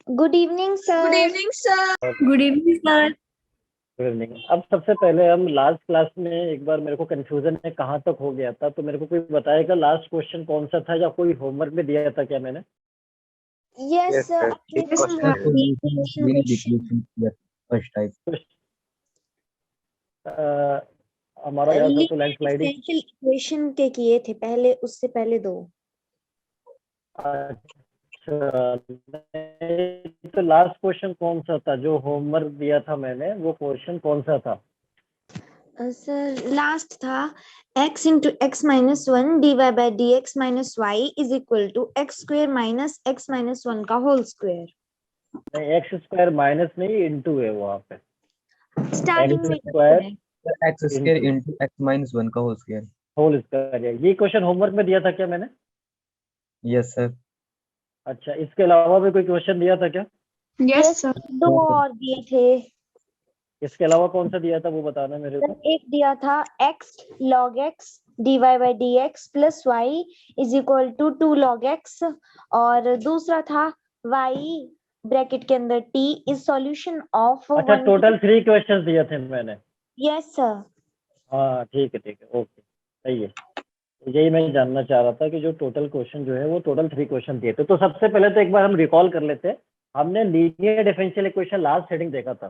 Good evening Good sir. evening, sir. Good evening sir. Good evening. अब सबसे पहले हम लास्ट क्लास में एक बार मेरे को कंफ्यूजन है कहाँ तक हो गया था, तो मेरे को कोई बताएगा लास्ट क्वेश्चन कौन सा था या कोई होमवर्क में दिया था क्या मैंने? Yes sir, Yes, sir. First type हमारा याद था तो लैंड स्लाइडिंग। डिफरेंशियल इक्वेशन के किए थे पहले, उससे पहले दो। अच्छा, तो लास्ट क्वेश्चन कौन सा था जो होमवर्क दिया था मैंने, वो क्वेश्चन कौन सा था? सर लास्ट था x into x minus one d Y by D x minus y is equal to x square minus x minus one का होल स्क्वेयर। नहीं, एक्स स्क्वायर माइनस नहीं, इंटू है वहाँ पे। स्टार्टिंग एक्स में square x square into x minus one का whole square. Whole square है। ये क्वेश्चन होमवर्क में दिया था क्या मैंने? Yes sir. अच्छा, इसके अलावा भी कोई क्वेश्चन दिया था क्या? Yes, sir. दो और दिए थे इसके अलावा कौन सा दिया था वो बताना मेरे सर। को। एक दिया था x log x dy by dx plus y is equal to 2 log x, और दूसरा था y ब्रैकेट के अंदर t इज सॉल्यूशन ऑफ अच्छा, टोटल 3 क्वेश्चंस दिए थे मैंने। Yes sir. हाँ ठीक है, ओके, सही है। यही मैं जानना चाह रहा था कि जो टोटल क्वेश्चन जो है वो टोटल 3 क्वेश्चन दिए थे। तो सबसे पहले तो एक बार हम रिकॉल कर लेते हैं। हमने linear differential equation last heading देखा था।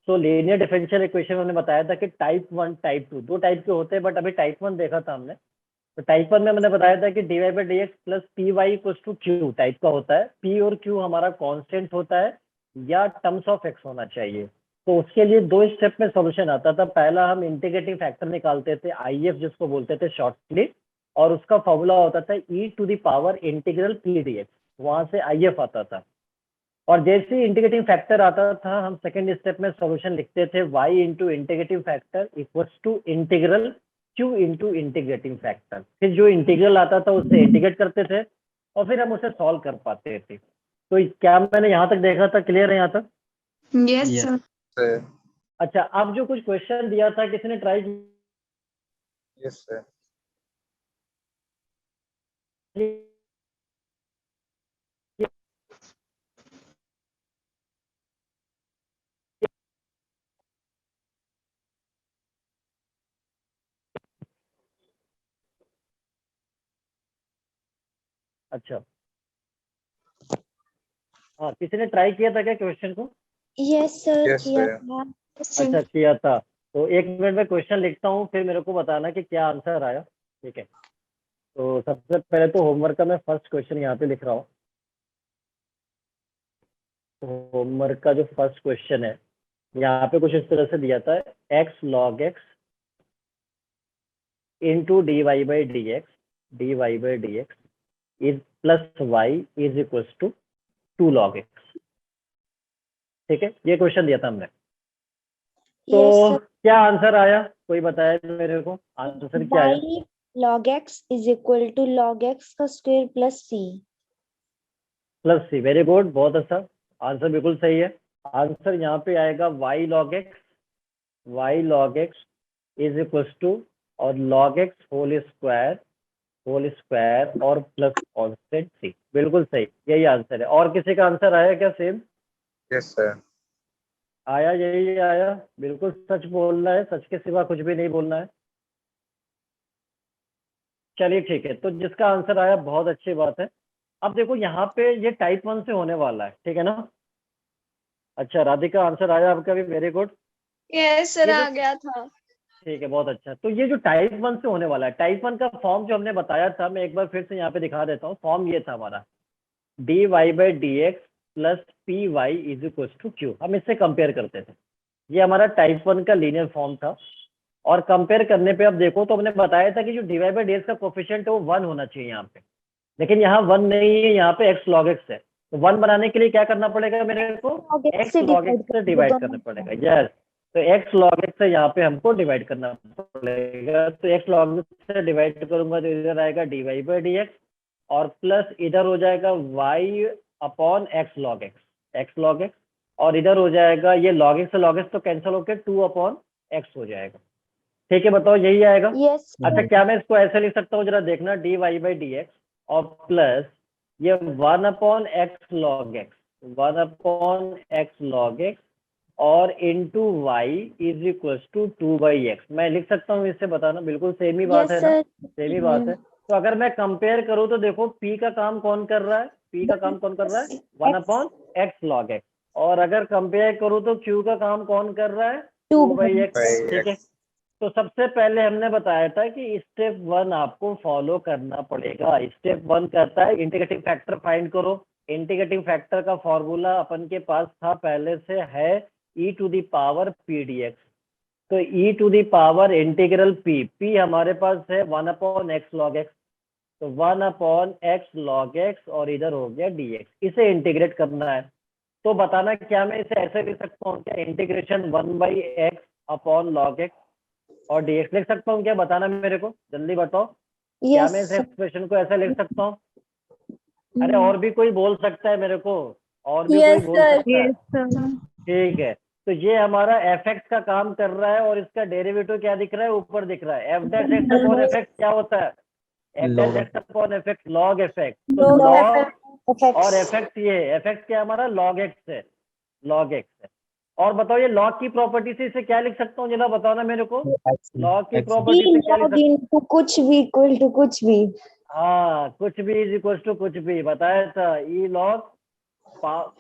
तो लीनियर डिफरेंशियल इक्वेशन हमने बताया था कि टाइप 1 टाइप 2 दो टाइप के होते हैं, बट अभी टाइप 1 देखा था हमने। तो टाइप 1 में मैंने बताया था कि d Y by D x plus p y equals to q type का होता है। पी और क्यू हमारा कांस्टेंट होता है या टर्म्स ऑफ एक्स होना चाहिए। तो उसके लिए 2 स्टेप में सॉल्यूशन आता था। पहला हम इंटीग्रेटिंग फैक्टर निकालते थे, आई एफ जिसको बोलते थे शॉर्टली, और उसका फॉर्मूला होता था E to the power integral P D X, वहां से आई एफ आता था। और जैसे ही इंटीग्रेटिंग फैक्टर आता था हम सेकंड स्टेप में सॉल्यूशन लिखते थे y into integrating factor equals to integral q into integrating factor. फिर जो इंटीग्रल आता था उससे इंटीग्रेट करते थे और फिर हम उसे सॉल्व कर पाते थे। तो क्या मैंने यहाँ तक देखा था? क्लियर है यहाँ तक? Yes, Yes. sir. अच्छा, अब जो कुछ क्वेश्चन दिया था किसने ट्राई किया? Yes, sir. अच्छा, हाँ, किसी ने ट्राई किया था क्या क्वेश्चन को? यस सर Yes, किया sir. था। अच्छा, किया था। तो 1 मिनट में क्वेश्चन लिखता हूँ, फिर मेरे को बताना कि क्या आंसर आया, ठीक है? तो सबसे पहले तो होमवर्क का मैं फर्स्ट क्वेश्चन यहाँ पे लिख रहा हूँ। तो होमवर्क का जो फर्स्ट क्वेश्चन है यहाँ पे कुछ इस तरह से दिया था, x log x into d Y by D x is plus y is equals to 2 log x. ठीक है, ये क्वेश्चन दिया था हमने। तो यस क्या आंसर आया, कोई बताया मेरे को आंसर क्या आया? y log x is equal to log x का square plus c। Plus c, very good, बहुत अच्छा, आंसर बिल्कुल सही है। आंसर यहाँ पे आएगा y log x is equals to और लॉग एक्स होल स्क्वायर और प्लस कांस्टेंट सी। बिल्कुल सही, यही आंसर है। और किसी का आंसर आया क्या सेम? Yes, sir. आया, यही आया। बिल्कुल सच बोलना है, सच के सिवा कुछ भी नहीं बोलना है। चलिए ठीक है, तो जिसका आंसर आया बहुत अच्छी बात है। अब देखो यहाँ पे ये टाइप 1 से होने वाला है, ठीक है ना? अच्छा, राधिका आंसर आया आपका भी, वेरी गुड। Yes, sir. ये आ जो गया था. ठीक है, बहुत अच्छा। तो ये जो टाइप 1 से होने वाला है, टाइप 1 का फॉर्म जो हमने बताया था, मैं एक बार फिर से यहाँ पे दिखा देता हूँ। फॉर्म ये था हमारा, d Y by D x plus p y is equal to q. हम इससे कंपेयर करते थे, ये हमारा टाइप 1 का लीनियर फॉर्म था। और कंपेयर करने पे अब देखो, तो हमने बताया था कि जो d Y by D x का कोफिशिएंट है वो 1 होना चाहिए यहाँ पे, लेकिन यहाँ 1 नहीं है, यहाँ पे एक्स लॉग एक्स है। तो 1 बनाने के लिए क्या करना पड़ेगा मेरे को? log x एक्स से लॉग एक्स से डिवाइड करना पड़ेगा। यस, तो एक्स लॉग एक्स से यहाँ पे हमको डिवाइड करना पड़ेगा। तो एक्स लॉग एक्स से डिवाइड करूंगा तो इधर आएगा d Y by D x, और प्लस इधर हो जाएगा y upon x log x, और इधर हो जाएगा ये लॉग एक्स तो कैंसिल होकर 2 अपॉन एक्स हो जाएगा। ठीक है, बताओ यही आएगा? यस अच्छा, क्या मैं इसको ऐसे लिख सकता हूँ, जरा देखना, D Y by D x और प्लस ये 1 upon x log X, 1 upon x log x और into Y is equal to 2/x। मैं लिख सकता हूँ, इससे बताना, बिल्कुल सेम ही बात यस है ना, सर। सेम ही बात है। तो अगर मैं कंपेयर करूँ तो देखो P का काम कौन कर रहा है, P का काम कौन कर रहा है 1 अपॉन एक्स लॉग एक्स, और अगर कंपेयर करूँ तो Q का काम कौन कर रहा है 2/x। ठीक है, तो सबसे पहले हमने बताया था कि स्टेप 1 आपको फॉलो करना पड़ेगा। स्टेप 1 कहता है इंटीग्रेटिंग फैक्टर फाइंड करो। इंटीग्रेटिंग फैक्टर का फॉर्मूला अपन के पास था पहले से है e to the power p dx। तो e to the power integral p हमारे पास है 1 अपॉन एक्स लॉग एक्स, तो 1 अपॉन एक्स लॉग एक्स और इधर हो गया dx। इसे इंटीग्रेट करना है, तो बताना क्या मैं इसे ऐसे लिख सकता हूँ क्या, integration 1/x upon log x और dx लिख सकता हूँ क्या, बताना मेरे को, जल्दी बताओ। क्या मैं इस यस एक्सप्रेशन को ऐसे लिख सकता हूँ? अरे और भी कोई बोल सकता है मेरे को, और भी कोई यस बोल सर। सकता है। ठीक है, तो ये हमारा एफ एक्स का काम कर रहा है और इसका डेरिवेटिव क्या दिख रहा है, ऊपर दिख रहा है। F dash x upon F x क्या होता है, F dash log x upon F x log F x. तो Log लॉग और FX। एफ एक्स, ये एफ एक्स क्या हमारा लॉग एक्स है, लॉग एक्स है। और बताओ ये लॉग की प्रॉपर्टी से इसे क्या लिख सकता हूँ, जरा बताओ ना मेरे को, x लॉग की x प्रॉपर्टी से क्या लिख log सकता हूँ? into कुछ भी इक्वल टू कुछ भी। हाँ, कुछ भी इज इक्वल टू कुछ भी, बताया था। E log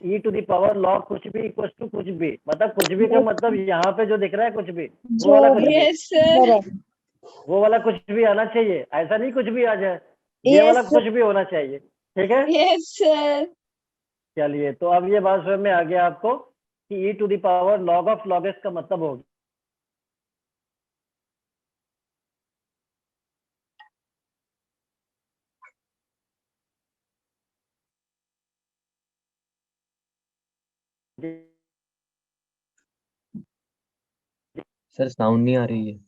E to the power log कुछ भी इक्वल टू कुछ भी, मतलब कुछ भी का मतलब यहाँ पे जो दिख रहा है कुछ भी, वो वाला कुछ भी, यस सर। वो वाला कुछ भी आना चाहिए, ऐसा नहीं कुछ भी आ जाए, ये वाला यस कुछ भी होना चाहिए। ठीक है, यस सर। चलिए, तो अब ये बात समझ में आ गया आपको कि E to the power log of log X का मतलब होगा सर साउंड नहीं आ रही है।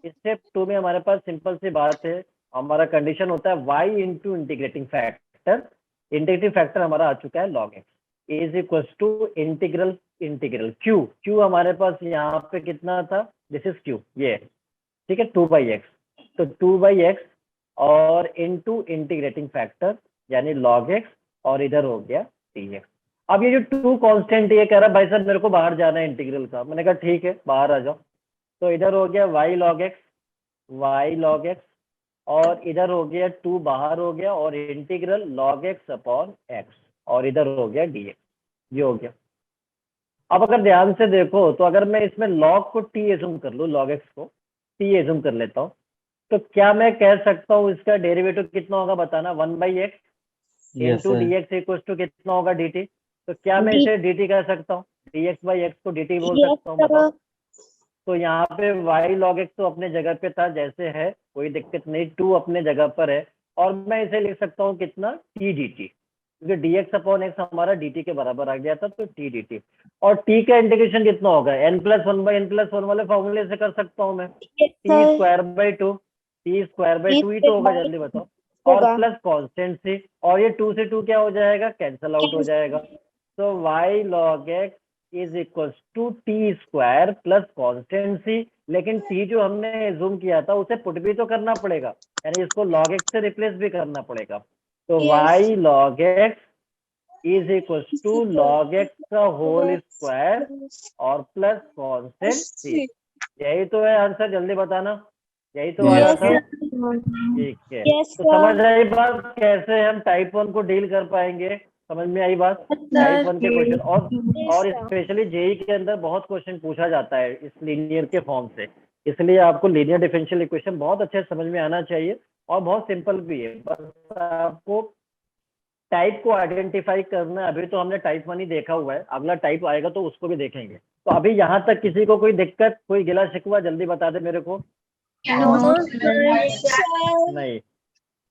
स्टेप 2 में हमारे पास सिंपल सी बात है, हमारा कंडीशन होता है y into integrating factor. Integrating factor हमारा आ चुका है log x is equal to integral integral q हमारे पास यहाँ पे कितना था, दिस इज q, ये ठीक है 2/x, तो 2/x और इंटू इंटीग्रेटिंग फैक्टर यानी log x और इधर हो गया dx। अब ये जो 2 कांस्टेंट ये कह रहा है भाई साहब मेरे को बाहर जाना है इंटीग्रल का, मैंने कहा ठीक है बाहर आ जाओ। तो इधर हो गया y log x और इधर हो गया 2 बाहर हो गया और integral log x upon x और इधर हो गया dx, ये हो गया। अब अगर ध्यान से देखो तो अगर मैं इसमें log को t एज्यूम कर लूँ, log x को t एज्यूम कर लेता हूँ, तो क्या मैं कह सकता हूँ इसका डेरिवेटिव कितना होगा, बताना 1/x yes into sir. dx equal to कितना होगा dt। तो क्या मैं D इसे dt कह सकता हूँ, dx/x को dt बोल yes सकता हूँ, बताओ। sir। तो यहाँ पे y log x तो अपने जगह पे था जैसे है, कोई दिक्कत नहीं, 2 अपने जगह पर है, और मैं इसे लिख सकता हूँ कितना t dt, क्योंकि dx अपॉन x हमारा dt के बराबर आ गया था, तो t dt। और t का इंटीग्रेशन कितना होगा, n+1/n+1 वाले फॉर्मूले से कर सकता हूँ मैं, Yes t sir। स्क्वायर/2, t स्क्वायर/2 ही तो होगा, जल्दी बताओ। और होगा। प्लस कॉन्स्टेंट सी, और ये 2 से 2 क्या हो जाएगा, कैंसल आउट हो जाएगा। तो y log x is equal to T square plus constant C, लेकिन t जो हमने एज्यूम किया था उसे पुट भी तो करना पड़ेगा, यानी इसको log x से रिप्लेस भी करना पड़ेगा। तो Yes। y log x is equal to log x का होल स्क्वायर और प्लस कॉन्स्टेंट सी, यही तो है आंसर, जल्दी बताना, यही तो आ रहा Yes था। sir। ठीक है, Yes तो sir। समझ आई बात कैसे हम टाइप 1 को डील कर पाएंगे, समझ में आई बात, टाइप 1 के क्वेश्चन। Yes और sir। स्पेशली जेई के अंदर बहुत क्वेश्चन पूछा जाता है इस लीनियर के फॉर्म से, इसलिए आपको लीनियर डिफरेंशियल इक्वेशन बहुत अच्छे से समझ में आना चाहिए, और बहुत सिंपल भी है, बस आपको टाइप को आइडेंटिफाई करना है। अभी तो हमने टाइप 1 ही देखा हुआ है, अगला टाइप आएगा तो उसको भी देखेंगे। तो अभी यहाँ तक किसी को कोई दिक्कत, कोई गिला शिकवा, जल्दी बता दे मेरे को। No sir. नहीं,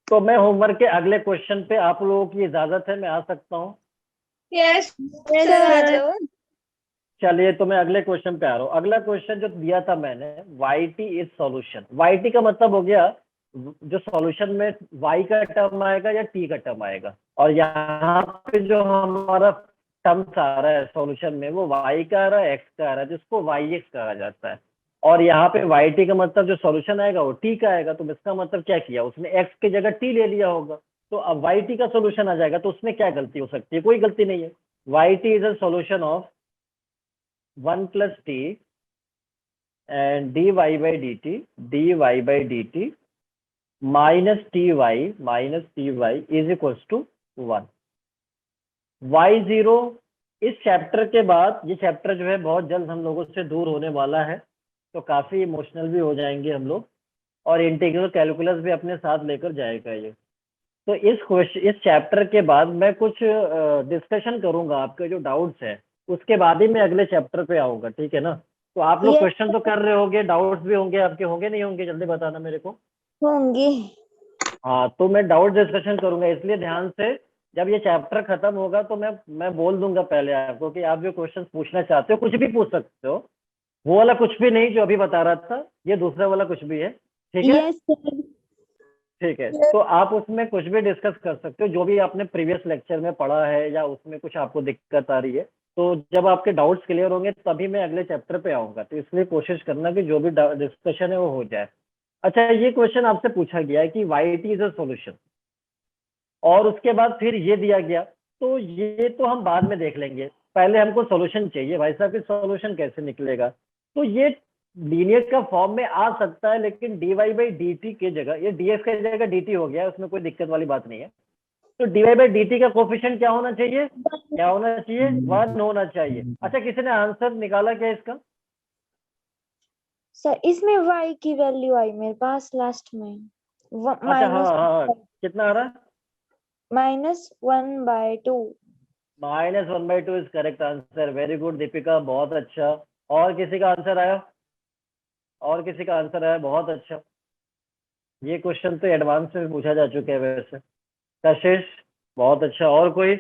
तो मैं होमवर्क के अगले क्वेश्चन पे, आप लोगों की इजाजत है, मैं आ सकता हूँ। यस सर, आ जाओ। चलिए, तो मैं अगले क्वेश्चन पे आ रहा हूँ। अगला क्वेश्चन जो दिया था मैंने, yt इज सॉल्यूशन। yt का मतलब हो गया जो सॉल्यूशन में y का टर्म आएगा या t का टर्म आएगा, और यहाँ पे जो हमारा टर्म्स आ रहा है सॉल्यूशन में वो y का आ रहा है, x का आ रहा है, जिसको yx कहा जाता है। और यहाँ पे वाई टी का मतलब जो सॉल्यूशन आएगा वो टी का आएगा, तो इसका मतलब क्या किया उसने, एक्स की जगह टी ले लिया होगा, तो अब वाई टी का सॉल्यूशन आ जाएगा, तो उसमें क्या गलती हो सकती है, कोई गलती नहीं है। Y t is a solution of 1 + t and dy by dt minus ty is equals to 1। y0 इस चैप्टर के बाद, ये चैप्टर जो है बहुत जल्द हम लोगों से दूर होने वाला है, तो काफी इमोशनल भी हो जाएंगे हम लोग, और इंटीग्रल कैलकुलस भी अपने साथ लेकर जाएगा ये। तो इस चैप्टर के बाद मैं कुछ डिस्कशन करूंगा, आपके जो डाउट्स है उसके बाद ही मैं अगले चैप्टर पे आऊंगा, ठीक है ना। तो आप लोग Yes, क्वेश्चन तो कर रहे होंगे, डाउट्स भी होंगे आपके, होंगे नहीं होंगे, जल्दी बताना मेरे को। होंगे। हाँ, तो मैं डाउट डिस्कशन करूंगा, इसलिए ध्यान से, जब ये चैप्टर खत्म होगा तो मैं बोल दूंगा पहले आपको कि आप जो क्वेश्चन पूछना चाहते हो कुछ भी पूछ सकते हो, वो वाला कुछ भी नहीं जो अभी बता रहा था, ये दूसरा वाला कुछ भी है, ठीक है। Yes, sir. ठीक है, तो आप उसमें कुछ भी डिस्कस कर सकते हो, जो भी आपने प्रीवियस लेक्चर में पढ़ा है या उसमें कुछ आपको दिक्कत आ रही है, तो जब आपके डाउट्स क्लियर होंगे तभी मैं अगले चैप्टर पे आऊंगा, तो इसलिए कोशिश करना कि जो भी डिस्कशन है वो हो जाए। अच्छा, ये क्वेश्चन आपसे पूछा गया है कि y t is a solution, और उसके बाद फिर ये दिया गया, तो ये तो हम बाद में देख लेंगे, पहले हमको सॉल्यूशन चाहिए भाई साहब, कि सॉल्यूशन कैसे निकलेगा। तो ये लीनियर का फॉर्म में आ सकता है, लेकिन dy बाई डी टी की जगह, ये dx की जगह dt हो गया है, उसमें कोई दिक्कत वाली बात नहीं है। तो dy बाई डी टी का कोफिशिएंट क्या होना चाहिए, क्या होना चाहिए, 1 होना चाहिए। अच्छा, किसी ने आंसर निकाला क्या इसका? सर इसमें y की वैल्यू आई मेरे पास लास्ट में, अच्छा, हाँ हाँ, कितना आ रहा है? -1/2। -1/2 is correct answer, very good Deepika, बहुत अच्छा। और किसी का आंसर आया? और किसी का आंसर आया? बहुत अच्छा, ये क्वेश्चन तो एडवांस में पूछा जा चुका है वैसे। कशिश, बहुत अच्छा। और कोई?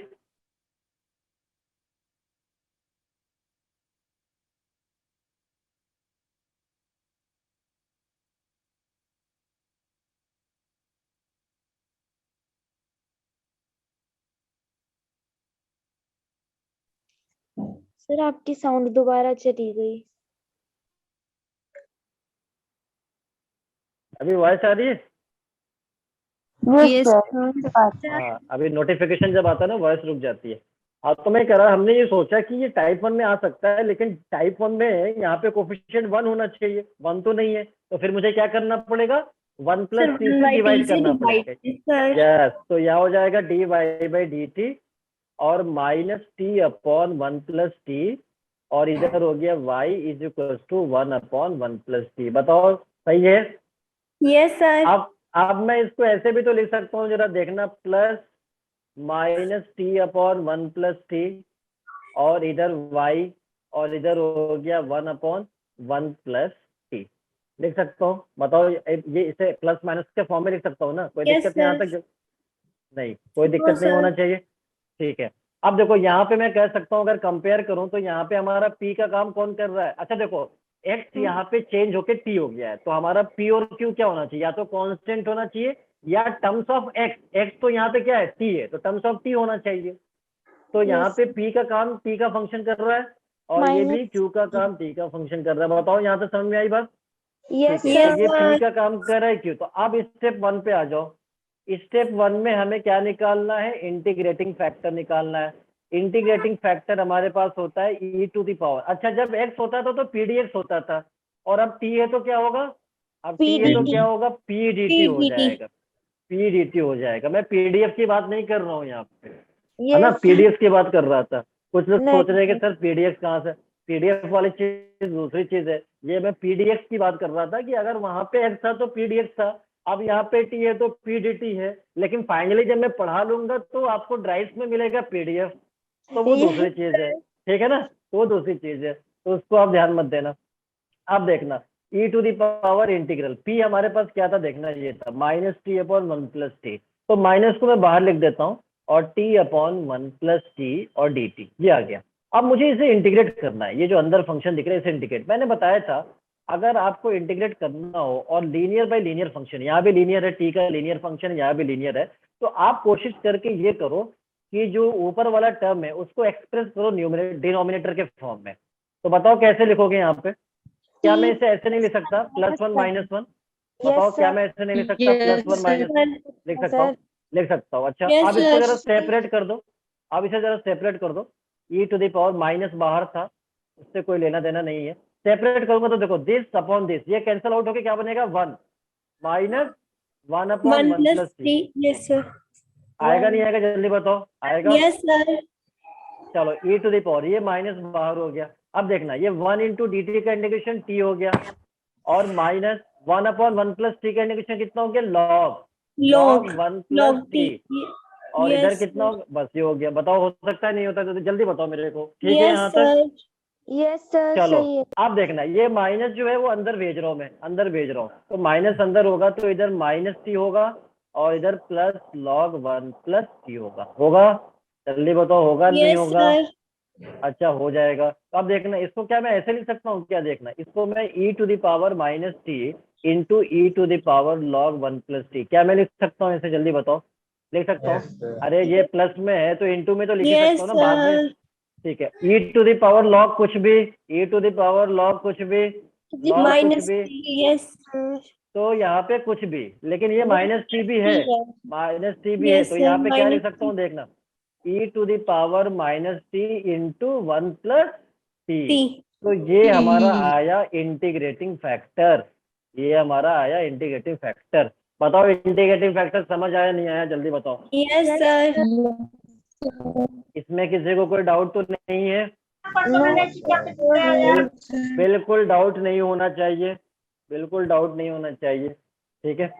सर आपकी साउंड दोबारा चली गई। अभी वॉइस आ रही है? Yes, हाँ, अभी नोटिफिकेशन जब आता है ना वॉइस रुक जाती है। हाँ, तो मैं कह रहा, हमने ये सोचा कि ये टाइप 1 में आ सकता है, लेकिन टाइप 1 में यहाँ पे कोफिशिएंट 1 होना चाहिए, 1 तो नहीं है, तो फिर मुझे क्या करना पड़ेगा, 1 + t से डिवाइड करना पड़ेगा। यस, तो यहाँ हो जाएगा dy बाई डी टी और -t/1 + t, और इधर हो गया y is equal to 1/1 + t। बताओ सही है? Yes sir. अब मैं इसको ऐसे भी तो लिख सकता हूँ, जरा देखना, +-t/1 + t, और इधर y, और इधर हो गया 1/1 + t, लिख सकता हूँ। बताओ, ये इसे प्लस माइनस के फॉर्म में लिख सकता हूँ ना, कोई Yes, दिक्कत नहीं यहाँ sir. तक? नहीं, कोई दिक्कत नहीं sir. होना चाहिए, ठीक है। अब देखो यहाँ पे मैं कह सकता हूँ, अगर कंपेयर करूँ तो यहाँ पे हमारा p का काम कौन कर रहा है? अच्छा देखो, x यहाँ पे चेंज होके t हो गया है, तो हमारा p और q क्या होना चाहिए, या तो कांस्टेंट होना चाहिए या टर्म्स ऑफ x तो यहाँ पे क्या है, t है, तो टर्म्स ऑफ t होना चाहिए। तो यहाँ Yes. पे p का काम t का फंक्शन कर रहा है, और ये भी q का काम t का फंक्शन कर रहा है। बताओ, यहाँ से समझ में आई बात? Yes, ठीक है, तो ये sir. p का काम कर रहा है q। तो अब स्टेप 1 पे आ जाओ। स्टेप 1 में हमें क्या निकालना है, इंटीग्रेटिंग फैक्टर निकालना है। इंटीग्रेटिंग फैक्टर हमारे पास होता है e⁴। अच्छा, जब x होता था तो pdx होता था, और अब t है तो क्या होगा, अब t है तो PDT. क्या होगा, pdt हो PDT. जाएगा, pdt हो जाएगा। मैं pdf की बात नहीं कर रहा हूँ यहाँ पे, है ना, Yes. पीडीएफ की बात कर रहा था। कुछ लोग सोच रहे हैं कि नहीं, सर पीडीएफ कहाँ से, पीडीएफ वाली चीज दूसरी चीज है, ये मैं पीडीएफ की बात कर रहा था, कि अगर वहां पे एक्स था तो पीडीएफ था, अब यहाँ पे टी है तो पीडीटी है, लेकिन फाइनली जब मैं पढ़ा लूंगा तो आपको ड्राइव्स में मिलेगा पीडीएफ, तो वो Yes. दूसरी चीज है, ठीक है ना, तो वो दूसरी चीज है, तो उसको आप ध्यान मत देना। अब देखना, e⁴ इंटीग्रल p हमारे पास क्या था, देखना ये था -t/1 + t, तो माइनस को मैं बाहर लिख देता हूँ, और t/1 + t और dt, ये आ गया। अब मुझे इसे इंटीग्रेट करना है, ये जो अंदर फंक्शन दिख रहा है इसे इंटीग्रेट, मैंने बताया था अगर आपको इंटीग्रेट करना हो, और लीनियर बाय लीनियर फंक्शन, यहाँ भी लीनियर है, t का लीनियर फंक्शन यहाँ भी लीनियर है, तो आप कोशिश करके ये करो कि जो ऊपर वाला टर्म है उसको एक्सप्रेस करो डिनोमिनेटर के फॉर्म में। तो बताओ कैसे लिखोगे यहाँ पे? क्या मैं इसे ऐसे नहीं लिख सकता +1 -1? बताओ क्या मैं ऐसे नहीं लिख सकता +1 -1? लिख सकता हूँ, लिख सकता हूँ। अच्छा Yes, अब इसको sir. जरा सेपरेट कर दो, अब इसे जरा सेपरेट कर दो। e to the power minus बाहर था, उससे कोई लेना देना नहीं है। सेपरेट करूंगा तो देखो दिस अपॉन दिस, ये कैंसिल आउट होके क्या बनेगा 1 minus 1 upon 1 1 plus + 3. Yes, sir. आएगा नहीं आएगा जल्दी बताओ, आएगा? Yes, sir. चलो e टू द पावर ये माइनस बाहर हो गया। अब देखना ये 1 इंटू डी टी का इंटीग्रेशन t हो गया और माइनस 1 अपॉन 1 प्लस टी का इंटीग्रेशन कितना हो गया log Log 1 plus log T t. और इधर Yes, कितना sir. होगा, बस ये हो गया। बताओ हो सकता है नहीं होता तो जल्दी बताओ मेरे को। ठीक है Yes, यहाँ तक? sir. यस सर चलो सही है। आप देखना ये माइनस जो है वो अंदर भेज रहा हूँ मैं, अंदर भेज रहा हूँ, तो माइनस अंदर होगा तो इधर माइनस टी होगा और इधर प्लस log 1 प्लस टी होगा। होगा? जल्दी बताओ होगा नहीं Yes, होगा? sir. अच्छा हो जाएगा। तो अब देखना इसको क्या मैं ऐसे लिख सकता हूँ क्या, देखना इसको मैं e to the power minus t into e to the power log 1 plus t, क्या मैं लिख सकता हूँ ऐसे? जल्दी बताओ। लिख सकता हूँ? अरे ये प्लस में है तो इंटू में तो लिख ही Yes, सकता हूँ ना बाद में। sir. ठीक है e to the power log कुछ भी, e to the power log कुछ भी, log कुछ Minus भी, t. Yes, sir. तो यहाँ पे कुछ भी, लेकिन ये माइनस टी भी है, माइनस टी भी है, Yes, तो sir. यहाँ पे क्या लिख Minus सकता हूँ देखना e to the power minus t into 1 plus t. t. तो ये हमारा आया इंटीग्रेटिंग फैक्टर, ये हमारा आया इंटीग्रेटिंग फैक्टर। बताओ इंटीग्रेटिंग फैक्टर समझ आया नहीं आया जल्दी बताओ। Yes, sir. इसमें किसी को कोई डाउट तो नहीं है? नो बिल्कुल डाउट नहीं होना चाहिए, बिल्कुल डाउट नहीं होना चाहिए। ठीक है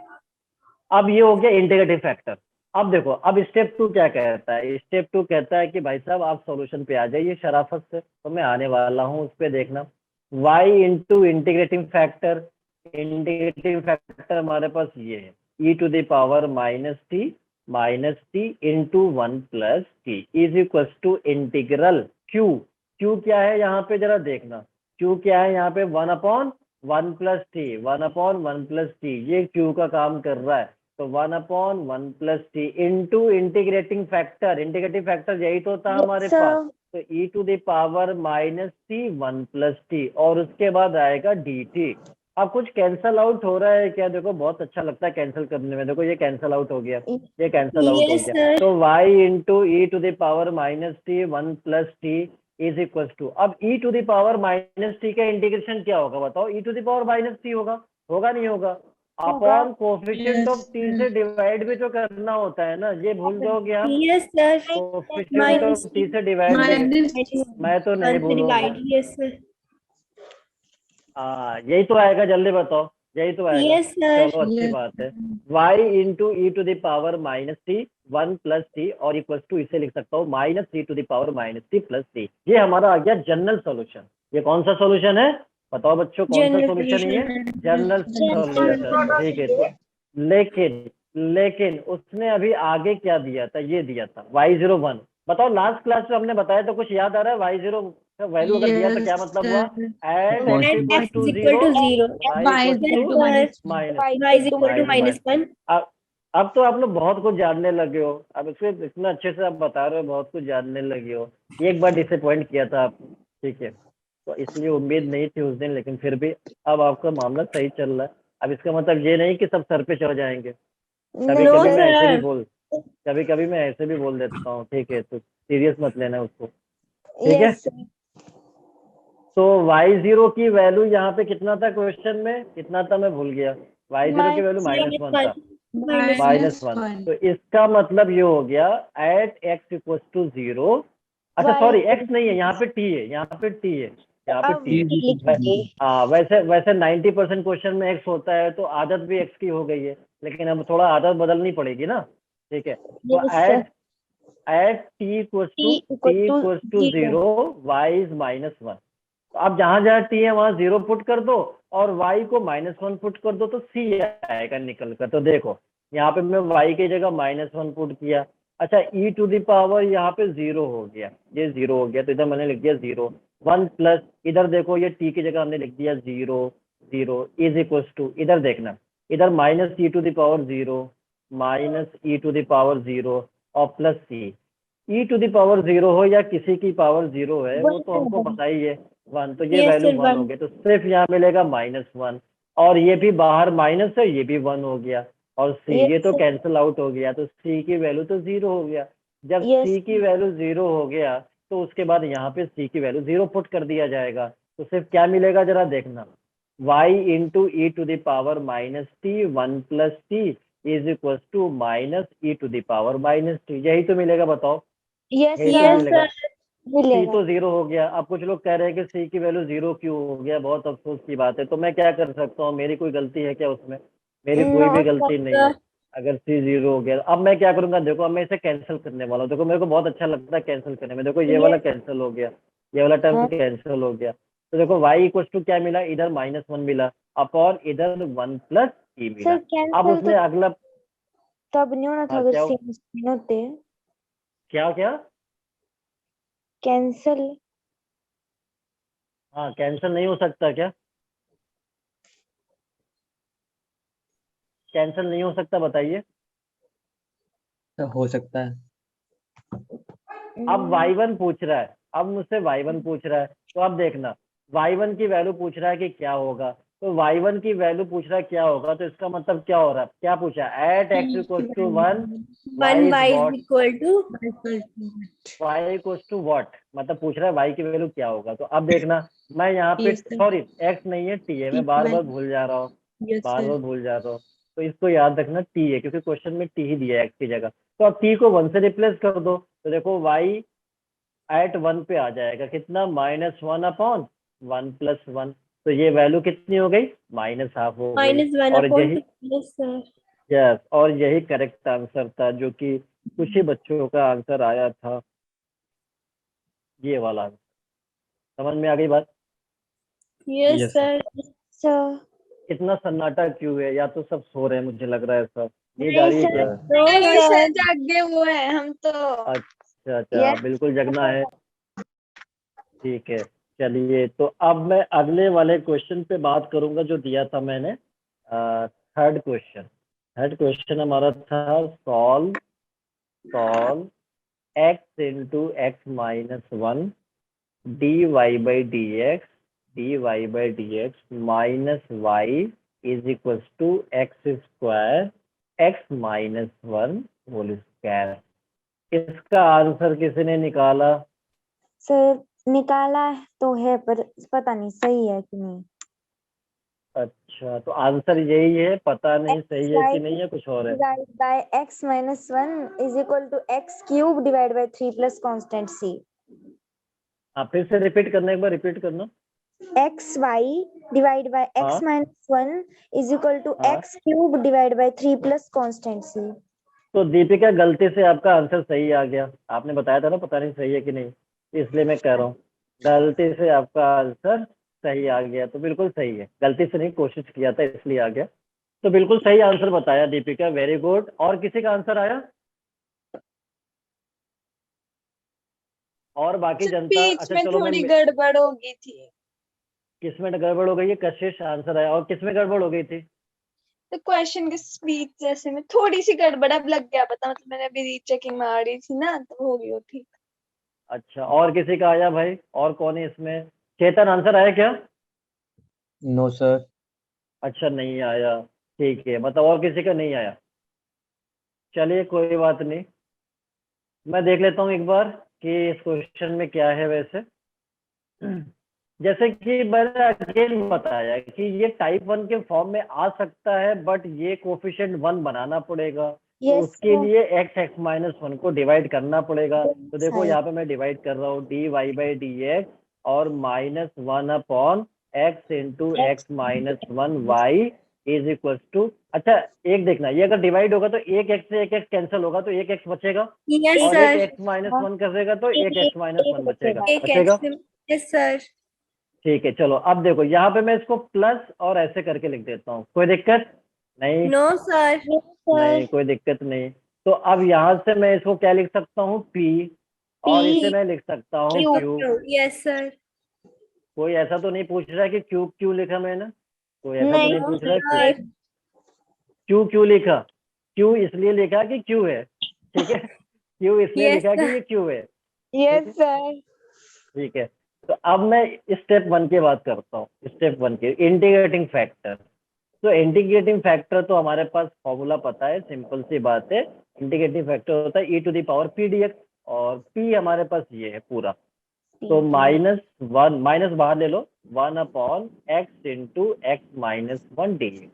अब ये हो गया इंटीग्रेटिव फैक्टर। अब देखो अब स्टेप 2 क्या कहता है, स्टेप 2 कहता है कि भाई साहब आप सॉल्यूशन पे आ जाइए शराफत से, तो मैं आने वाला हूँ उस पे देखना। y into integrating factor, integrating factor हमारे पास ये है e to the power minus t into 1 plus t is equal to integral q। q क्या है यहाँ पे जरा देखना, q क्या है यहाँ पे 1 upon 1 plus t, 1 upon 1 plus t, ये q का काम कर रहा है। तो 1 upon 1 plus t into integrating factor, integrating factor यही तो था हमारे पास, तो e to the power minus t 1 plus t और उसके बाद आएगा dt। अब कुछ कैंसल आउट हो रहा है क्या? देखो बहुत अच्छा लगता है कैंसिल करने में, देखो ये कैंसल आउट हो गया, ये कैंसल आउट हो Yes, गया। sir. तो y into e to the power minus t 1 plus t is equal to, अब e to the power minus t का इंटीग्रेशन क्या होगा बताओ? e to the power minus t होगा, होगा नहीं होगा? अपॉन कोफिशिएंट ऑफ टी से डिवाइड भी तो करना होता है ना, ये भूल जाओगे आप? Yes, sir. Coefficient Minus of t से डिवाइड भी, मैं तो नहीं भूलूंगा। divide. Yes, sir. हाँ यही तो आएगा, जल्दी बताओ, यही तो आएगा। Yes, sir. चलो अच्छी बात है। y into e to the power minus t 1 plus t और इक्वल टू इसे लिख सकता हूँ minus t to the power minus t plus t. ये हमारा आ गया जनरल सॉल्यूशन। ये कौन सा सॉल्यूशन है बताओ बच्चों, कौन सा General सॉल्यूशन है ये? solution. General solution. ठीक है तो लेकिन उसने अभी आगे क्या दिया था, ये दिया था y01। बताओ लास्ट क्लास में हमने बताया तो कुछ याद आ रहा है? y0 का वैल्यू अगर दिया तो क्या मतलब हुआ? At At x equal x to is equal to 0. y equal to Yes, sir. Minus. Y is equal to minus 1. अब तो आप लोग बहुत कुछ जानने लगे हो, अब इसको इतना अच्छे से आप बता रहे हो, बहुत कुछ जानने लगे हो। एक बार डिसअपॉइंट किया था आप, ठीक है, तो इसलिए उम्मीद नहीं थी उस दिन, लेकिन फिर भी अब आपका मामला सही चल रहा है। अब इसका मतलब ये नहीं कि सब सर पे चढ़ जाएंगे, कभी No, कभी मैं ऐसे भी sir. बोल देता हूँ, ठीक है, तो सीरियस मत लेना उसको, ठीक है। यस तो y0 की वैल्यू यहाँ पे कितना था क्वेश्चन में, कितना था मैं भूल गया, y0 की वैल्यू -1 था, -1। तो इसका मतलब ये हो गया एट x इक्वल टू 0, अच्छा सॉरी x नहीं है, यहाँ पे t है, यहाँ पे t है, यहाँ पे t है। हाँ वैसे 90% क्वेश्चन में x होता है, तो आदत भी x की हो गई है, लेकिन अब थोड़ा आदत बदलनी पड़ेगी ना, ठीक है। तो at t equal to 0 y is -1। तो आप जहां जहां t है वहां 0 पुट कर दो और y को -1 पुट कर दो तो c आएगा निकल कर। तो देखो यहाँ पे मैं y की जगह -1 पुट किया, अच्छा e टू द पावर यहाँ पे 0 हो गया, ये 0 हो गया, तो इधर मैंने लिख दिया 0 1 प्लस, इधर देखो ये t की जगह हमने लिख दिया 0 0 इज इक्वल टू, इधर देखना, इधर minus e to the power 0 minus e to the power 0 और plus c। e to the power 0 हो या किसी की पावर 0 है वो तो हमको पता ही है, 1, तो ये Yes, वैल्यू sir, 1 हो 1. गया, तो सिर्फ यहाँ मिलेगा -1, और ये भी बाहर माइनस है, ये भी 1 हो गया, और सी Yes, ये तो sir. कैंसिल आउट हो गया, तो सी की वैल्यू तो 0 हो गया। जब Yes. सी की वैल्यू 0 हो गया तो उसके बाद यहाँ पे सी की वैल्यू 0 पुट कर दिया जाएगा, तो सिर्फ क्या मिलेगा जरा देखना, y into e to the power minus t 1 plus t is equal to minus e to the power minus t, यही तो मिलेगा, बताओ Yes, यही तो sir. मिलेगा। सी मिलेगा. तो 0 हो गया। अब कुछ लोग कह रहे हैं कि सी की वैल्यू 0 क्यों हो गया, बहुत अफसोस की बात है, तो मैं क्या कर सकता हूँ, मेरी कोई गलती है क्या उसमें? मेरी कोई No, भी गलती नहीं है। sir. अगर सी 0 हो गया, अब मैं क्या करूंगा, देखो अब मैं इसे कैंसिल करने वाला हूँ, देखो मेरे को बहुत अच्छा लगता है कैंसिल करने में, देखो ये वाला कैंसिल हो गया, ये वाला टर्म हाँ. कैंसिल हो गया, तो देखो y इक्वल टू क्या मिला, इधर -1 मिला अपॉन इधर 1 प्लस ई मिला। सर अब कैंसिल उसमें तो अगला तब नहीं होना था हाँ अगर क्या सेम स्क्रीन होते. क्या क्या कैंसिल. हाँ कैंसिल नहीं हो सकता क्या, कैंसिल नहीं हो सकता बताइए। तो हो सकता है। अब y1 पूछ रहा है, अब मुझसे y1 पूछ रहा है, तो अब देखना y1 की वैल्यू पूछ रहा है कि क्या होगा, तो y1 की वैल्यू पूछ रहा है क्या होगा, तो इसका मतलब क्या हो रहा है, क्या पूछा, at x equal to 1 y 1 is y is what, equal to y equal to what, मतलब पूछ रहा है y की वैल्यू क्या होगा। तो अब देखना मैं यहाँ पे Yes, sir. सॉरी x नहीं है t है, मैं बार बार भूल जा रहा हूँ, Yes, बार sir. बार भूल जा रहा हूँ, तो इसको याद रखना t है, क्योंकि क्वेश्चन में t ही दिया है x की जगह। तो अब t को 1 से रिप्लेस कर दो, तो देखो y एट 1 पे आ जाएगा, कितना, -1 अपॉन 1 प्लस 1, तो ये वैल्यू कितनी हो गई, -½ हो गई। -1 और upon यही 2. Yes, sir. यस, और यही करेक्ट आंसर था, जो कि कुछ ही बच्चों का आंसर आया था, ये वाला आंसर। समझ में आ गई बात? Yes, yes sir. sir. Sir इतना सन्नाटा क्यों है, या तो सब सो रहे हैं, मुझे लग रहा है सब, नींद आ नहीं रही है सर. क्या? No, नहीं sir. सर, जागे हुए हैं हम तो। अच्छा अच्छा, Yes. बिल्कुल जगना है, ठीक है। चलिए, तो अब मैं अगले वाले क्वेश्चन पे बात करूंगा जो दिया था मैंने, थर्ड क्वेश्चन हमारा था, solve x into x minus 1 dy by dx minus y is equal to x square x minus 1 whole square. इसका आंसर किसी ने निकाला? सर निकाला तो है पर पता नहीं सही है कि नहीं. अच्छा, तो आंसर यही है, पता नहीं सही है कि y नहीं है, कुछ और है। divided by x minus 1 is equal to x cube divided by 3 plus constant c. आप फिर से रिपीट करना, एक बार रिपीट करना। xy divided by x हाँ minus 1 is equal to हाँ, x cube divided by 3 plus constant c. तो दीपिका गलती से आपका आंसर सही आ गया, आपने बताया था ना, पता नहीं सही है कि नहीं, इसलिए मैं कह रहा हूँ गलती से आपका आंसर सही आ गया, तो बिल्कुल सही है, गलती से नहीं, कोशिश किया था इसलिए आ गया, तो बिल्कुल सही आंसर बताया दीपिका, वेरी गुड। और किसी का आंसर आया? और बाकी जनता? बीच अच्छा में चलो, मैं थोड़ी गड़बड़ हो गई थी, किसमें गड़बड़ हो गई है? कशिश आंसर आया, और किसमें गड़बड़ हो गई थी? तो क्वेश्चन के स्पीच जैसे में थोड़ी सी गड़बड़ अब लग गया पता, मतलब मैंने अभी रीचेकिंग मार रही थी ना, तो हो गई वो ठीक। अच्छा, और किसी का आया भाई? और कौन है इसमें? चेतन आंसर आया क्या? No sir. अच्छा नहीं आया, ठीक है, मतलब और किसी का नहीं आया, चलिए कोई बात नहीं, मैं देख लेता हूँ एक बार कि इस क्वेश्चन में क्या है वैसे। जैसे कि मैंने अगेन बताया कि ये टाइप 1 के फॉर्म में आ सकता है, बट ये कोफिशिएंट 1 बनाना पड़ेगा, तो Yes उसके sir. लिए x माइनस 1 को डिवाइड करना पड़ेगा। तो देखो Side. यहाँ पे मैं डिवाइड कर रहा हूँ dy/dx और -1 upon x into x minus 1 y is equal to, अच्छा एक देखना, ये अगर डिवाइड होगा तो एक x से एक x कैंसिल होगा, तो एक x बचेगा, Yes, और एक sir. x माइनस 1 करेगा तो एक x माइनस 1 बचेगा, एक बचेगा। x. Yes, sir. ठीक है, चलो अब देखो यहाँ पे मैं इसको प्लस और ऐसे करके लिख देता हूँ, कोई दिक्कत नहीं? No, sir. Yes sir. नहीं, कोई दिक्कत नहीं। तो अब यहाँ से मैं इसको क्या लिख सकता हूँ, P, और इसे मैं लिख सकता हूँ Q. Q। Yes, sir. कोई ऐसा तो नहीं पूछ रहा है कि क्यूब क्यों लिखा मैंने? कोई ऐसा तो नहीं नहीं No, पूछ रहा है sir. क्यों क्यों लिखा? क्यों इसलिए लिखा कि क्यों है, ठीक है, क्यों इसलिए Yes, लिखा कि sir. ये क्यों है, ठीक Yes है, sir. ठीक है। तो अब मैं स्टेप 1 की बात करता हूँ, स्टेप 1 की इंटीग्रेटिंग फैक्टर। तो इंटीग्रेटिंग फैक्टर तो हमारे पास फॉर्मूला पता है, सिंपल सी बात है। इंटीग्रेटिंग फैक्टर होता है e⁻p dx, और p हमारे पास ये है पूरा। तो -1 माइनस बाहर ले लो, 1/x इंटू x-1 dx।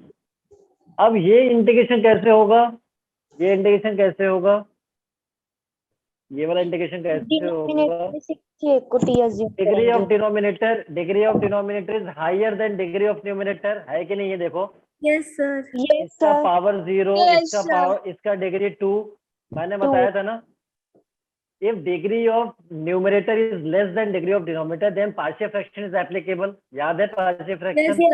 अब ये इंटीग्रेशन कैसे होगा, ये इंटीग्रेशन कैसे होगा, ये वाला इंटीग्रेशन कैसे होगा? Degree of denominator is higher than degree of numerator, है कि नहीं? ये देखो, Yes, sir. इसका पावर 0, Yes, इसका sir. पावर, इसका डिग्री 2। मैंने बताया था ना, if degree of numerator is less than degree of denominator then partial fraction is applicable। याद है partial Yes, fraction? sir.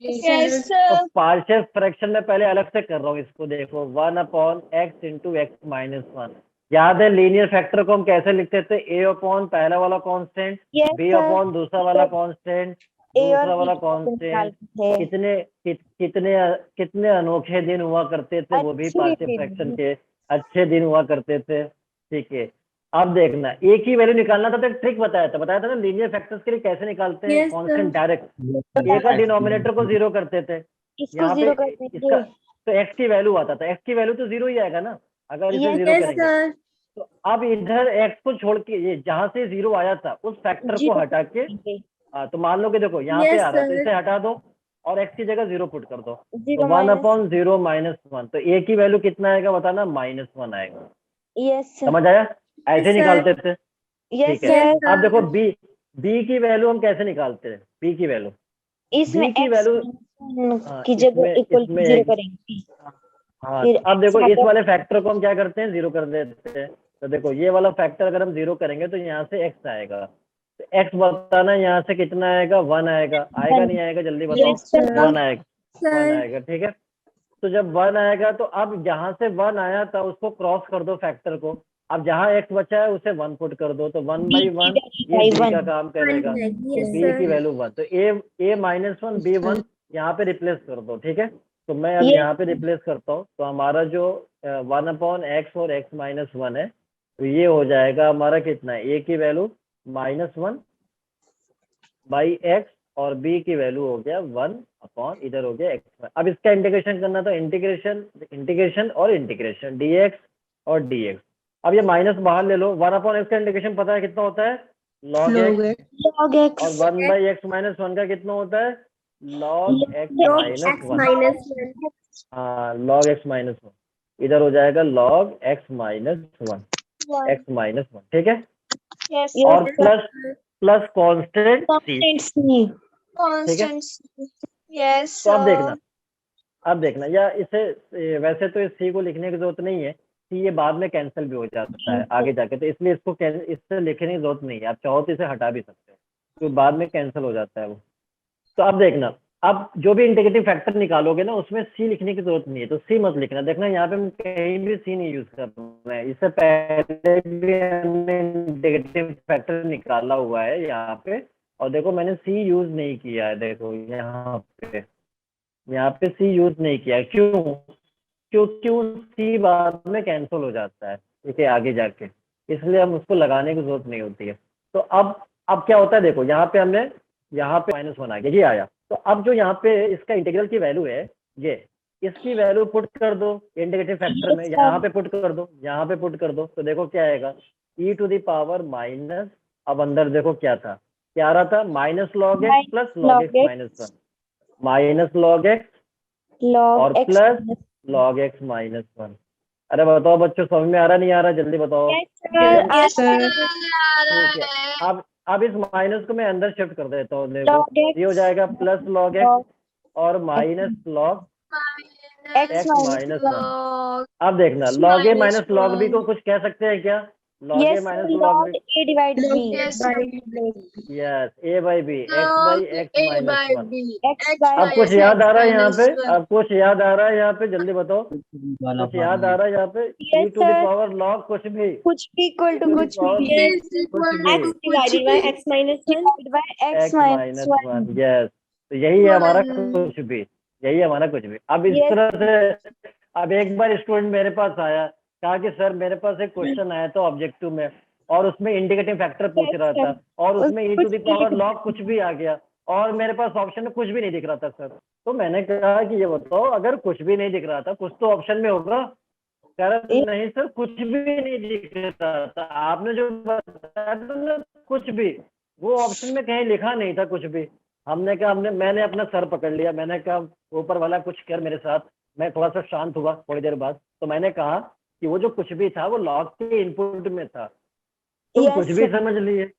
Yes, sir. sir. तो partial fraction में पहले अलग से कर रहा हूँ इसको, देखो 1/x इंटू x-1। याद है लीनियर फैक्टर को हम कैसे लिखते थे? a अपॉन पहला वाला कांस्टेंट, b अपॉन दूसरा वाला कांस्टेंट, दूसरा वाला कांस्टेंट। कितने कितने कितने अनोखे दिन हुआ करते थे, वो भी अच्छे पार्शियल दिन। फ्रैक्शन के अच्छे दिन हुआ करते थे। ठीक है, अब देखना, ए की वैल्यू निकालना था तो एक ट्रिक बताया था ना, लीनियर फैक्टर्स के लिए कैसे निकालते हैं Yes, कांस्टेंट sir. डायरेक्ट। ए का डिनोमिनेटर को 0 करते थे, इसको यहाँ जीरो पे कर इसका देंगे। तो एक्स की वैल्यू आता था, एक्स की वैल्यू तो 0 ही आएगा ना अगर इसे Yes, 0 Yes, करेंगे। sir. तो अब इधर एक्स को छोड़ के, ये जहाँ से 0 आया था उस फैक्टर को जीरो हटा के, तो मान लो कि देखो यहाँ पे Yes, आ रहा है, तो sir. इसे हटा दो और एक्स की जगह 0 पुट कर दो। तो जीरो 1/0 -1, तो ए की वैल्यू कितना आएगा बताना? -1 आएगा। यस समझ आया? ऐसे Yes, sir. निकालते थे। यस ठीक है, Yes, सर। अब देखो sir. बी की वैल्यू हम कैसे निकालते हैं? बी की वैल्यू, इसमें बी की x वैल्यू, की जगह इक्वल टू इसमें जीरो एक, करेंगे। हाँ, फिर तो अब x देखो इस हटा- वाले फैक्टर को हम क्या करते हैं? 0 कर देते हैं। तो देखो ये वाला फैक्टर अगर हम 0 करेंगे तो यहाँ से x आएगा, तो x बताना यहाँ से कितना आएगा? 1 आएगा। आएगा नहीं आएगा? जल्दी बताओ। Yes, sir. 1 आएगा, 1 Sir. आएगा। ठीक है, तो जब 1 आएगा तो अब जहाँ से 1 आया था उसको क्रॉस कर दो फैक्टर को। अब जहाँ x बचा है उसे 1 पुट कर दो, तो 1/1 ये b का काम करेगा। तो Yes, b की sir. वैल्यू 1, तो a -1 b1 यहाँ पे रिप्लेस कर दो। ठीक है, तो मैं अब Yes. यहाँ पे रिप्लेस करता हूँ, तो हमारा जो 1/x और x-1 है, तो ये हो जाएगा हमारा कितना? a की वैल्यू -1/x और b की वैल्यू हो गया 1 इधर हो गया x। अब इसका इंटीग्रेशन करना, तो इंटीग्रेशन और इंटीग्रेशन dx और dx। अब ये माइनस बाहर ले लो, 1/x का इंटीग्रेशन पता है कितना होता है? log x। log x और 1/x-1 का कितना होता है? log x Log minus x 1। minus 1. हाँ, log x-1 इधर हो जाएगा log x-1, x-1। ठीक है, Yes, और Yes, plus constant c। constant c। constant. Yes, तो sir. अब देखना, या इसे वैसे तो इस c को लिखने की जरूरत नहीं है, c ये बाद में कैंसिल भी हो जाता है आगे जाके, तो इसलिए इसको इससे लिखने की जरूरत नहीं है। आप चाहो तो इसे हटा भी सकते हो, तो बाद में कैंसिल हो जाता है वो। तो अब देखना, अब जो भी इंटीग्रेटिंग फैक्टर निकालोगे ना उसमें c लिखने की जरूरत नहीं है, तो c मत लिखना। देखना यहाँ पे हम कहीं भी c नहीं यूज कर रहे हैं, इससे पहले भी हमने इंटीग्रेटिंग फैक्टर निकाला हुआ है यहाँ पे, और देखो मैंने c यूज नहीं किया है। देखो यहाँ पे c यूज नहीं किया है, क्यों? क्योंकि c बाद में कैंसिल हो जाता है, ठीक है, आगे जाके, इसलिए हम उसको लगाने की जरूरत नहीं होती है। तो अब क्या होता है? देखो यहाँ पे हमने, यहाँ पे -1 आ गया, ये आया। तो अब जो यहाँ पे इसका इंटीग्रल की वैल्यू है, ये इसकी वैल्यू पुट कर दो इंटीग्रेटिंग फैक्टर में, यहाँ पे पुट कर दो, यहाँ पे पुट कर दो, तो देखो क्या आएगा? e⁻⁻, अब अंदर देखो क्या था, क्या आ रहा था? -log x plus log x-1, -log x और log x plus log x-1। अरे बताओ बच्चों, समझ में आ रहा नहीं आ रहा? जल्दी बताओ। Yes, sir. ठीक है, अब इस माइनस को मैं अंदर शिफ्ट कर देता हूँ। देखो log x ये हो जाएगा प्लस log x और minus log x x minus -1। अब देखना, log a minus log b को कुछ कह सकते हैं क्या? log a yes minus log log b, a divided b Yes, yes, a/b, x/x-1। x by अब कुछ याद आ रहा है यहाँ पे? अब कुछ याद आ रहा है यहाँ पे? जल्दी बताओ, वाला कुछ याद आ रहा है यहाँ पे? Yes, sir. log कुछ भी, कुछ भी equal to कुछ भी X divided by x minus 1. divided by x x minus -1, 1 yes. तो यही है हमारा कुछ भी, यही है हमारा कुछ भी। अब इस Yes. तरह से, अब एक बार स्टूडेंट मेरे पास आया, कहा कि सर मेरे पास एक क्वेश्चन आया था ऑब्जेक्टिव में, और उसमें इंडिकेटिंग फैक्टर पूछ रहा था और उसमें e to the power log कुछ भी आ गया और मेरे पास ऑप्शन में कुछ भी नहीं दिख रहा था सर। तो मैंने कहा कि ये बताओ अगर कुछ भी नहीं दिख रहा था कुछ तो ऑप्शन में होगा। कह रहा नहीं सर कुछ भी नहीं दिख रहा था, आपने जो बताया था ना कुछ भी, वो ऑप्शन में कहीं लिखा नहीं था कुछ भी। हमने कहा मैंने अपना सर पकड़ लिया, मैंने कहा ऊपर वाला कुछ कर मेरे साथ। मैं थोड़ा सा शांत हुआ थोड़ी देर बाद, तो मैंने कहा कि वो जो कुछ भी था वो लॉग के इनपुट में था, तुम Yes, कुछ भी sir. समझ लिए।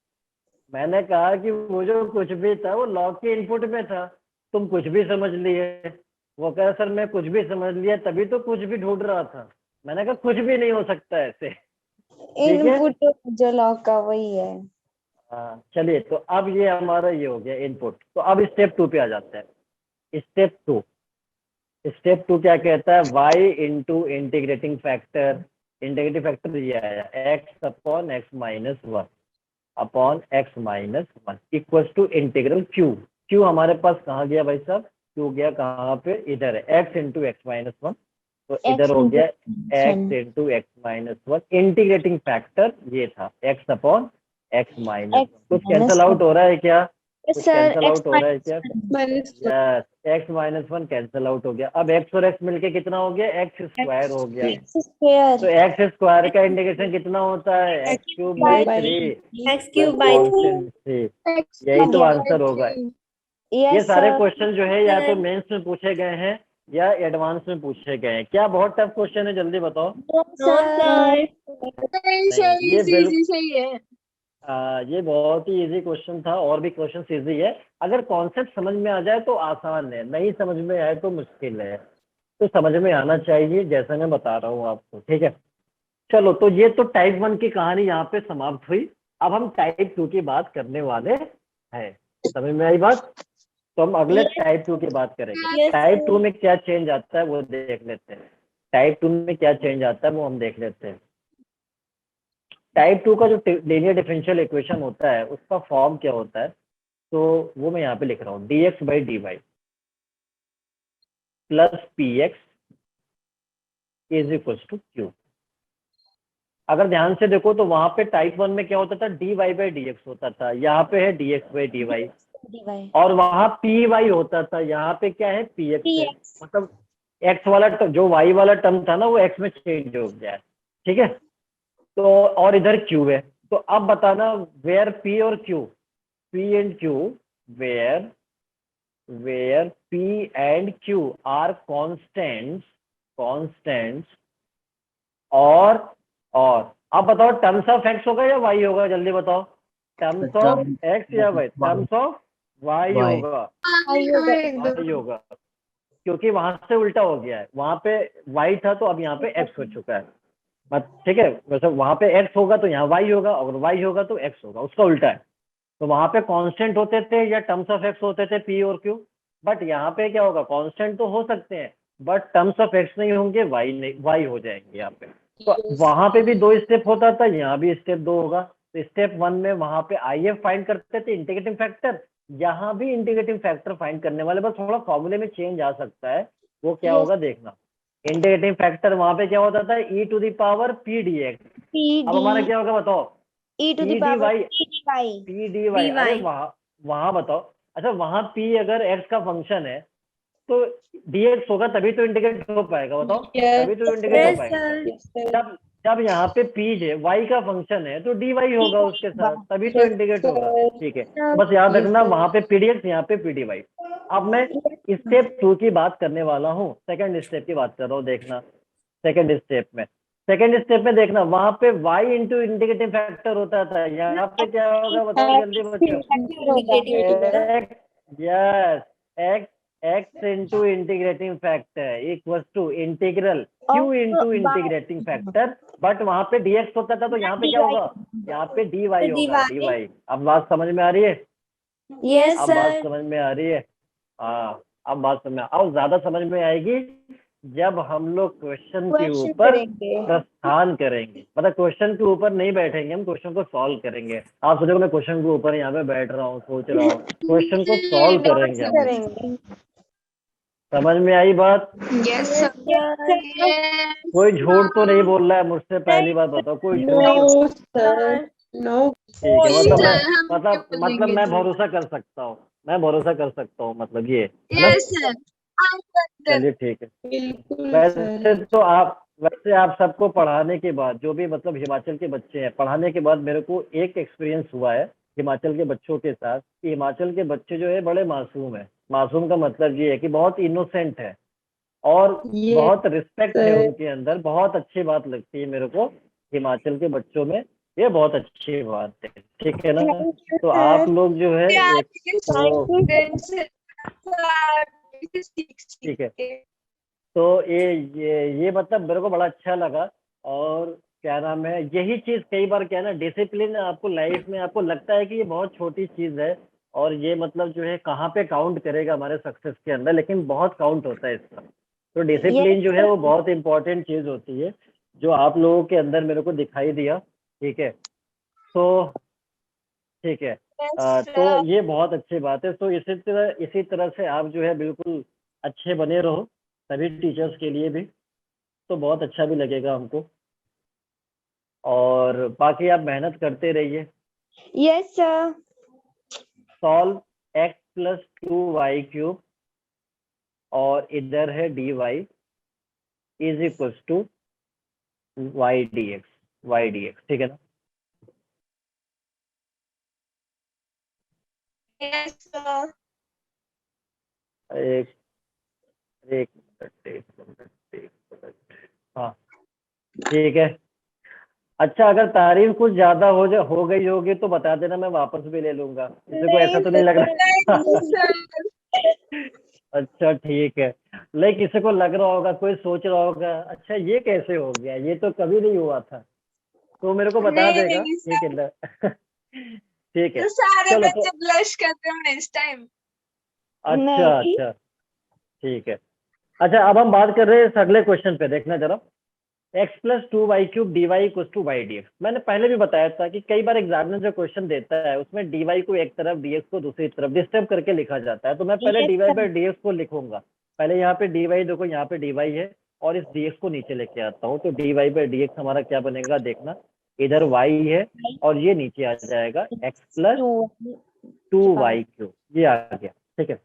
मैंने कहा कि वो जो कुछ भी था वो लॉग के इनपुट में था, तुम कुछ भी समझ लिए। वो कह रहा सर मैं कुछ भी समझ लिया तभी तो कुछ भी ढूंढ रहा था। मैंने कहा कुछ भी नहीं हो सकता ऐसे। ठीक है, इनपुट जो लॉग का वही है। हाँ चलिए, तो अब ये हमारा ये हो गया इनपुट। तो अब स्टेप 2 पे आ जाते हैं। स्टेप 2 क्या कहता है, y into integrating factor. Integrating factor ये आया x upon x minus 1 upon x minus 1 equal to integral q हमारे पास कहाँ गया भाई साहब, q गया कहाँ पे, इधर है x इंटू एक्स माइनस 1। तो इधर हो गया x into x minus 1, integrating factor ये था x अपॉन एक्स माइनस 1। कुछ कैंसल आउट हो रहा है क्या, कुछ कैंसल आउट हो रहा है क्या? Yes, x minus 1 cancel out हो गया। अब x और x मिलके कितना हो गया, x स्क्वायर हो गया। तो x स्क्वायर का इंटीग्रेशन कितना होता है, x cube by 3 x cube by 3। यही तो आंसर होगा। ये सारे क्वेश्चन जो है या तो मेंस में पूछे गए हैं या एडवांस में पूछे गए हैं। क्या बहुत टफ क्वेश्चन है, जल्दी बताओ। no sir नहीं, ये बिल्कुल सही है। ये बहुत ही इजी क्वेश्चन था, और भी क्वेश्चन इजी है। अगर कॉन्सेप्ट समझ में आ जाए तो आसान है, नहीं समझ में आए तो मुश्किल है। तो समझ में आना चाहिए जैसा मैं बता रहा हूँ आपको, ठीक है। चलो, तो ये तो टाइप 1 की कहानी यहाँ पे समाप्त हुई। अब हम टाइप 2 की बात करने वाले हैं। समझ में आई बात? तो हम अगले टाइप 2 की बात करेंगे। टाइप 2 में क्या चेंज आता है वो देख लेते हैं। टाइप 2 में क्या चेंज आता है वो हम देख लेते हैं। टाइप 2 का जो लीनियर डिफरेंशियल इक्वेशन होता है उसका फॉर्म क्या होता है, तो वो मैं यहाँ पे लिख रहा हूँ, dx by dy plus px is equal to q। अगर ध्यान से देखो तो वहां पे टाइप 1 में क्या होता था, dy बाई dx होता था, यहाँ पे है dx बाई dy। और वहां py होता था, यहाँ पे क्या है px है। मतलब x वाला जो y वाला टर्म था ना वो x में चेंज हो गया है, ठीक है। तो और इधर q है। तो अब बताना वेयर p और q, p and q, where p and q are constants और अब बताओ टर्म्स ऑफ x होगा या y होगा, जल्दी बताओ। टर्म्स ऑफ x या y, टर्म्स ऑफ y होगा, y होगा, क्योंकि वहां से उल्टा हो गया है। वहां पे y था तो अब यहाँ पे x हो चुका है, ठीक है। वैसे वहां पे x होगा तो यहाँ y होगा, अगर y होगा तो x होगा, उसका उल्टा है। तो वहां पे कांस्टेंट होते थे या टर्म्स ऑफ x होते थे p और q, बट यहाँ पे क्या होगा, कांस्टेंट तो हो सकते हैं बट टर्म्स ऑफ x नहीं होंगे, y हो जाएंगे यहाँ पे। तो वहां पे भी 2 स्टेप होता था, यहाँ भी स्टेप 2 होगा। तो स्टेप 1 में वहां पे IF फाइंड करते थे, इंटीग्रेटिंग फैक्टर। यहाँ भी इंटीग्रेटिंग फैक्टर फाइंड करने वाले, बस थोड़ा फॉर्मूले में चेंज आ सकता है, वो क्या होगा देखना। इंटीग्रेटिंग फैक्टर वहां पे क्या होता था, e to the power p dx। अब हमारा क्या होगा बताओ, e to the power p dy। अरे वहां बताओ, अच्छा वहां p अगर x का फंक्शन है तो dx होगा तभी तो इंटीग्रेट हो पाएगा, बताओ। तभी तो इंटीग्रेट हो पाएगा। जब यहाँ पे p है, y का फंक्शन है तो dy होगा उसके साथ, तभी तो इंटीग्रेट होगा, ठीक है। बस याद रखना वहां पे pdx, यहाँ पे pdy। अब मैं स्टेप 2 की बात करने वाला हूँ, सेकंड स्टेप की बात कर रहा हूँ, देखना। सेकंड स्टेप में देखना, वहां पे y इंटू इंटीग्रेटिंग फैक्टर होता था, यहाँ पे क्या होगा बताओ जल्दी बच्चों। Yes, x into integrating factor equal to integral q into integrating factor. But वहां पे dx होता था तो यहाँ पे क्या होगा, यहाँ पे dy होगा, dy। अब बात समझ में आ रही है? yes अब बात समझ में आ रही है? हाँ, अब बात समझ में, अब ज्यादा समझ में आएगी जब हम लोग क्वेश्चन के ऊपर प्रस्थान करेंगे। मतलब क्वेश्चन के ऊपर नहीं बैठेंगे, हम क्वेश्चन को सॉल्व करेंगे। आप सोचोगे मैं क्वेश्चन के ऊपर यहाँ पे बैठ रहा हूँ, सोच रहा हूँ, क्वेश्चन को सॉल्व करेंगे हम। समझ में आई बात? यस कोई झूठ तो नहीं बोल रहा है मुझसे, पहली बात बताओ, कोई झूठ? नो ठीक है, वही मतलब सर, हम मैं क्या मतलब बोलेंगे मैं तो। भरोसा कर सकता हूँ, मैं भरोसा कर सकता हूँ, मतलब ये है ना। यस सर, हम कर चलिए ठीक है। बिल्कुल सर। वैसे आप सबको पढ़ाने के बाद, जो भी मतलब हिमाचल के बच्चे हैं, पढ़ाने के बाद मेरे को एक एक्सपीरियंस हुआ है हिमाचल के बच्चों के साथ, कि हिमाचल के बच्चे जो है बड़े मासूम है। मासूम का मतलब ये है कि बहुत इनोसेंट है और ये बहुत रिस्पेक्ट है सर उनके अंदर। बहुत अच्छी बात लगती है मेरे को हिमाचल के बच्चों में, ये बहुत अच्छी बात है। ठीक है ना। थैंक यू तो आप सर। लोग जो है एक आपके तो स्टूडेंट्स से सीख ठीक है। के। तो ये मतलब मेरे को बड़ा अच्छा लगा। और क्या नाम है, यही चीज कई बार क्या है ना, डिसिप्लिन आपको लाइफ में आपको लगता है कि ये बहुत छोटी चीज है और ये मतलब जो है कहाँ पे काउंट करेगा हमारे सक्सेस के अंदर, लेकिन बहुत काउंट होता है इसका। तो डिसिप्लिन जो है वो बहुत इंपॉर्टेंट चीज होती है, जो आप लोगों के अंदर मेरे को दिखाई दिया। ठीक है। तो ठीक है। तो ये बहुत अच्छी बात है। तो इसी तरह से आप जो है बिल्कुल अच्छे बने रहो, सभी टीचर्स के लिए भी। तो बहुत अच्छा भी लगेगा हमको। और बाकी आप मेहनत करते रहिए। Yes sir. सॉल्व x+2y³ और इधर है dy is equals to y dx। ठीक है ना। Yes sir. एक एक मिनट। हाँ ठीक है। अच्छा, अगर तारीफ कुछ ज्यादा हो गई होगी तो बता देना, मैं वापस भी ले लूंगा। किसी को ऐसा तो नहीं लग रहा। नहीं सर। अच्छा ठीक है। लेकिन किसी को लग रहा होगा, कोई सोच रहा होगा अच्छा ये कैसे हो गया, ये तो कभी नहीं हुआ था, तो मेरे को बता नहीं देगा। नहीं ठीक सर, है ना। ठीक है। तो सारे चलो बच्चे तो ब्लश कर रहे हो इस टाइम। अच्छा नहीं। अच्छा ठीक है। अच्छा, अब हम बात कर रहे हैं इस अगले क्वेश्चन पे, देखना जरा। x+2y³ dy=y dx। मैंने पहले भी बताया था कि कई बार एग्जामिनर जो क्वेश्चन देता है उसमें dy को एक तरफ, dx को दूसरी तरफ डिस्टर्ब करके लिखा जाता है। तो मैं पहले यस सर। dy/dx को लिखूंगा। पहले यहाँ पे dy, देखो यहाँ पे dy है और इस dx को नीचे लेके आता हूँ। तो dy/dx हमारा क्या बनेगा, देखना। इधर y है और ये नीचे आ जाएगा x+2y³। ये आ गया। ठीक है।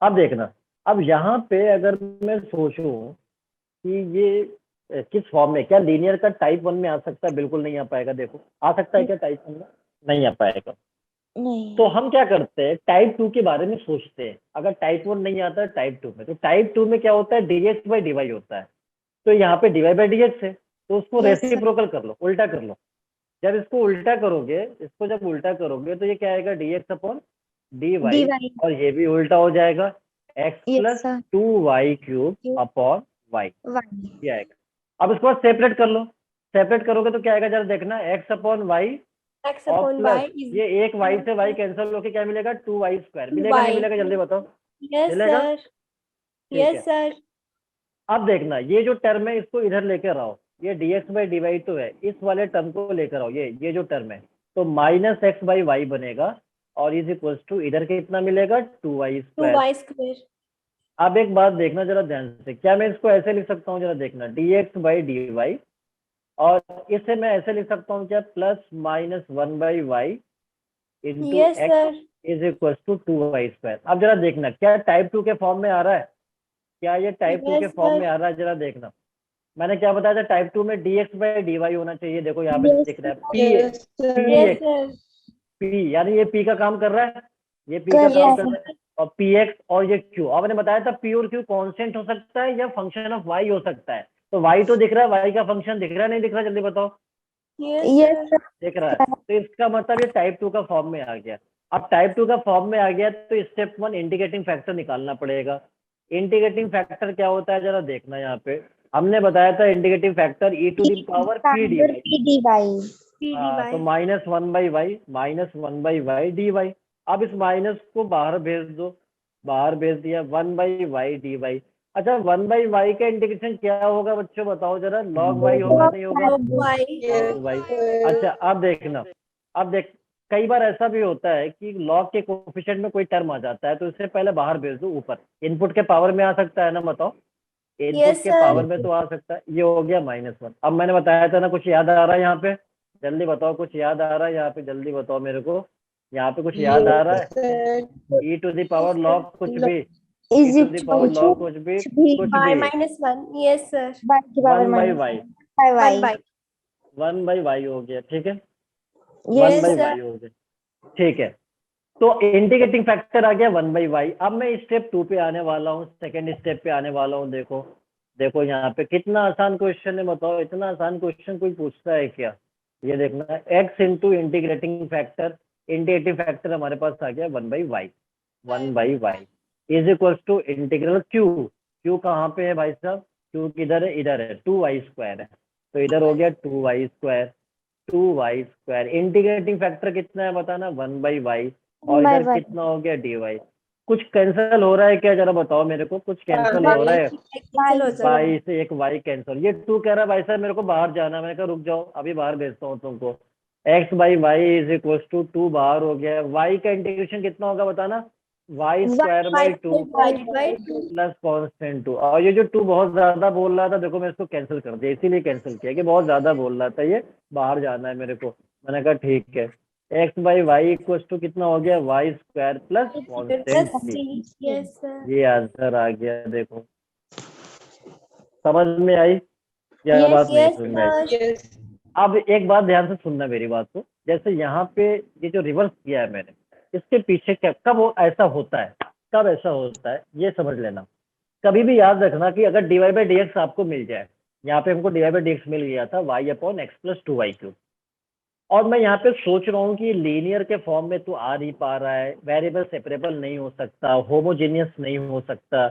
अब देखना, अब यहाँ पे अगर मैं सोचूं कि ये किस फॉर्म में, क्या लीनियर का टाइप 1 में आ सकता है? बिल्कुल नहीं आ पाएगा। देखो, आ सकता है क्या टाइप 1 में? नहीं आ पाएगा। नहीं। तो हम क्या करते हैं, टाइप 2 के बारे में सोचते हैं। अगर टाइप 1 नहीं आता है टाइप 2 में, तो टाइप 2 में क्या होता है, dx/dy होता है। तो यहाँ पे dy/dx है, तो उसको यस सर। रेसिप्रोकल कर लो, उल्टा कर लो। जब इसको उल्टा करोगे, इसको जब उल्टा करोगे तो ये क्या आएगा, dx/dy। dy। और ये भी उल्टा हो जाएगा, यस सर। x+2y³/y। y। ये आएगा। अब इसको सेपरेट कर लो। सेपरेट करोगे तो क्या आएगा, जरा देखना, x/y x और upon प्लस y is ये एक y से y कैंसिल होके क्या मिलेगा, 2y²। मिलेगा नहीं y. मिलेगा, जल्दी बताओ। Yes मिलेगा। sir. ठीक Yes है। sir. अब देखना, ये जो टर्म है इसको इधर लेकर आओ। ये dx/dy तो है, इस वाले टर्म को लेकर आओ, ये जो टर्म है। तो -x/y बनेगा और इज इक्वल्स टू इधर कितना मिलेगा, 2y²। 2y square. अब एक बात देखना जरा ध्यान से, क्या मैं इसको ऐसे लिख सकता हूँ, जरा देखना, dx/dy। और इसे मैं ऐसे लिख सकता हूँ क्या, +-1/y into Yes x sir. Is equal to 2y²। अब जरा देखना, क्या टाइप 2 के फॉर्म में आ रहा है? क्या ये टाइप 2 के Yes फॉर्म sir. में आ रहा है? जरा देखना, मैंने क्या बताया था, टाइप 2 में dx/dy होना चाहिए। देखो यहाँ पे यस दिख रहा है Yes sir. P Yes x sir. P, यानी ये पी का काम कर रहा है, ये पी का कर काम रहा कर है। रहा है। और पी एक्स और ये क्यू, आपने बताया था पी और क्यू कांस्टेंट हो सकता है या फंक्शन ऑफ वाई हो सकता है। तो वाई तो दिख रहा है, वाई का फंक्शन दिख रहा है, नहीं दिख रहा, जल्दी बताओ। Yes yes sir. सर। दिख रहा है, तो इसका मतलब ये टाइप 2 का फॉर्म में आ गया। अब टाइप 2 का फॉर्म में आ गया तो स्टेप 1 इंडिकेटिंग फैक्टर निकालना पड़ेगा। इंडिकेटिंग फैक्टर क्या होता है, जरा देखना, यहाँ पे हमने बताया था indicating factor e⁻p dy। p dy। P हाँ, तो dy. -1/y dy। अब इस माइनस को बाहर भेज दो, बाहर भेज दिया, 1/y dy। अच्छा, 1/y का इंडिकेशन क्या होगा बच्चों, बताओ जरा, log y होगा नहीं होगा, Log y. log y। अच्छा, अब देखना, अब देख, कई बार ऐसा भी होता है कि log के कोफिशिएंट में कोई टर्म आ जाता है, तो इससे पहले बाहर भेज दो ऊपर। इनपुट के पावर में आ सकता है ना, बताओ। इनपुट Yes के sir. पावर में तो आ सकता है। ये हो गया -1। अब मैंने बताया था ना, कुछ याद आ रहा है यहाँ पे, जल्दी बताओ, कुछ याद आ रहा है यहाँ पे? जल्दी बताओ मेरे को, यहाँ पे कुछ याद आ रहा है? Sir e to the power log कुछ भी, e is to the equal power to log कुछ भी, कुछ y भी, minus 1 yes sir y की power 1 by minus y, by 1 y. by 1 by y हो गया, ठीक है, 1 यस बाई sir. वाई हो गया, ठीक है। तो इंटीग्रेटिंग फैक्टर आ गया 1 बाई वाई। अब मैं स्टेप 2 पे आने वाला हूँ, सेकंड स्टेप पे आने वाला हूँ। देखो देखो यहाँ पे कितना आसान क्वेश्चन है, बताओ इतना आसान क्वेश्चन कोई पूछता है क्या? ये देखना, x into integrating factor, integrating factor हमारे पास आ गया 1 by y, 1 by y is equal to integral q। q कहाँ पे है भाई साहब? q किधर है? इधर है, 2y स्क्वायर है, तो इधर हो गया 2y square, 2y square. Integrating factor कितना है बताना? 1 बाई वाई, और बाय इधर वाई। कितना हो गया? dy। कुछ कैंसिल हो रहा है क्या? जरा बताओ मेरे को, कुछ कैंसिल हो रहा है? cancel हो जाएगा बाई से एक y कैंसिल। ये 2 कह रहा है भाई साहब मेरे को बाहर जाना है, मैंने कहा रुक जाओ अभी बाहर भेजता हूँ तुमको। x by y is equal to 2 बाहर हो गया, y का इंटीग्रेशन कितना होगा बताना? y square by 2 divided by 2 plus constant 2। और ये जो 2 बहुत ज्यादा बोल रहा था, देखो मैं इसको कैंसिल कर दिया, इसीलिए कैंसिल किया कि बहुत ज्यादा बोल रहा था, ये बाहर जाना है मेरे को। मैंने कहा ठीक है, x by y equal to कितना हो गया? y square plus constant 3। yes sir ये आंसर आ गया। देखो समझ में आई या यस बात नहीं yes समझ में आई? sir yes अब एक बात ध्यान से सुनना मेरी बात को, जैसे यहाँ पे ये जो रिवर्स किया है मैंने, इसके पीछे क्या कब ऐसा होता है, कब ऐसा होता है ये समझ लेना। कभी भी याद रखना कि अगर dy बाई डी एक्स आपको मिल जाए, यहाँ पे हमको dy बाई डी एक्स मिल गया था y upon x plus 2y cube, और मैं यहाँ पे सोच रहा हूँ कि लीनियर के फॉर्म में तो आ नहीं पा रहा है, वेरिएबल सेपरेबल नहीं हो सकता, होमोजेनियस नहीं हो सकता,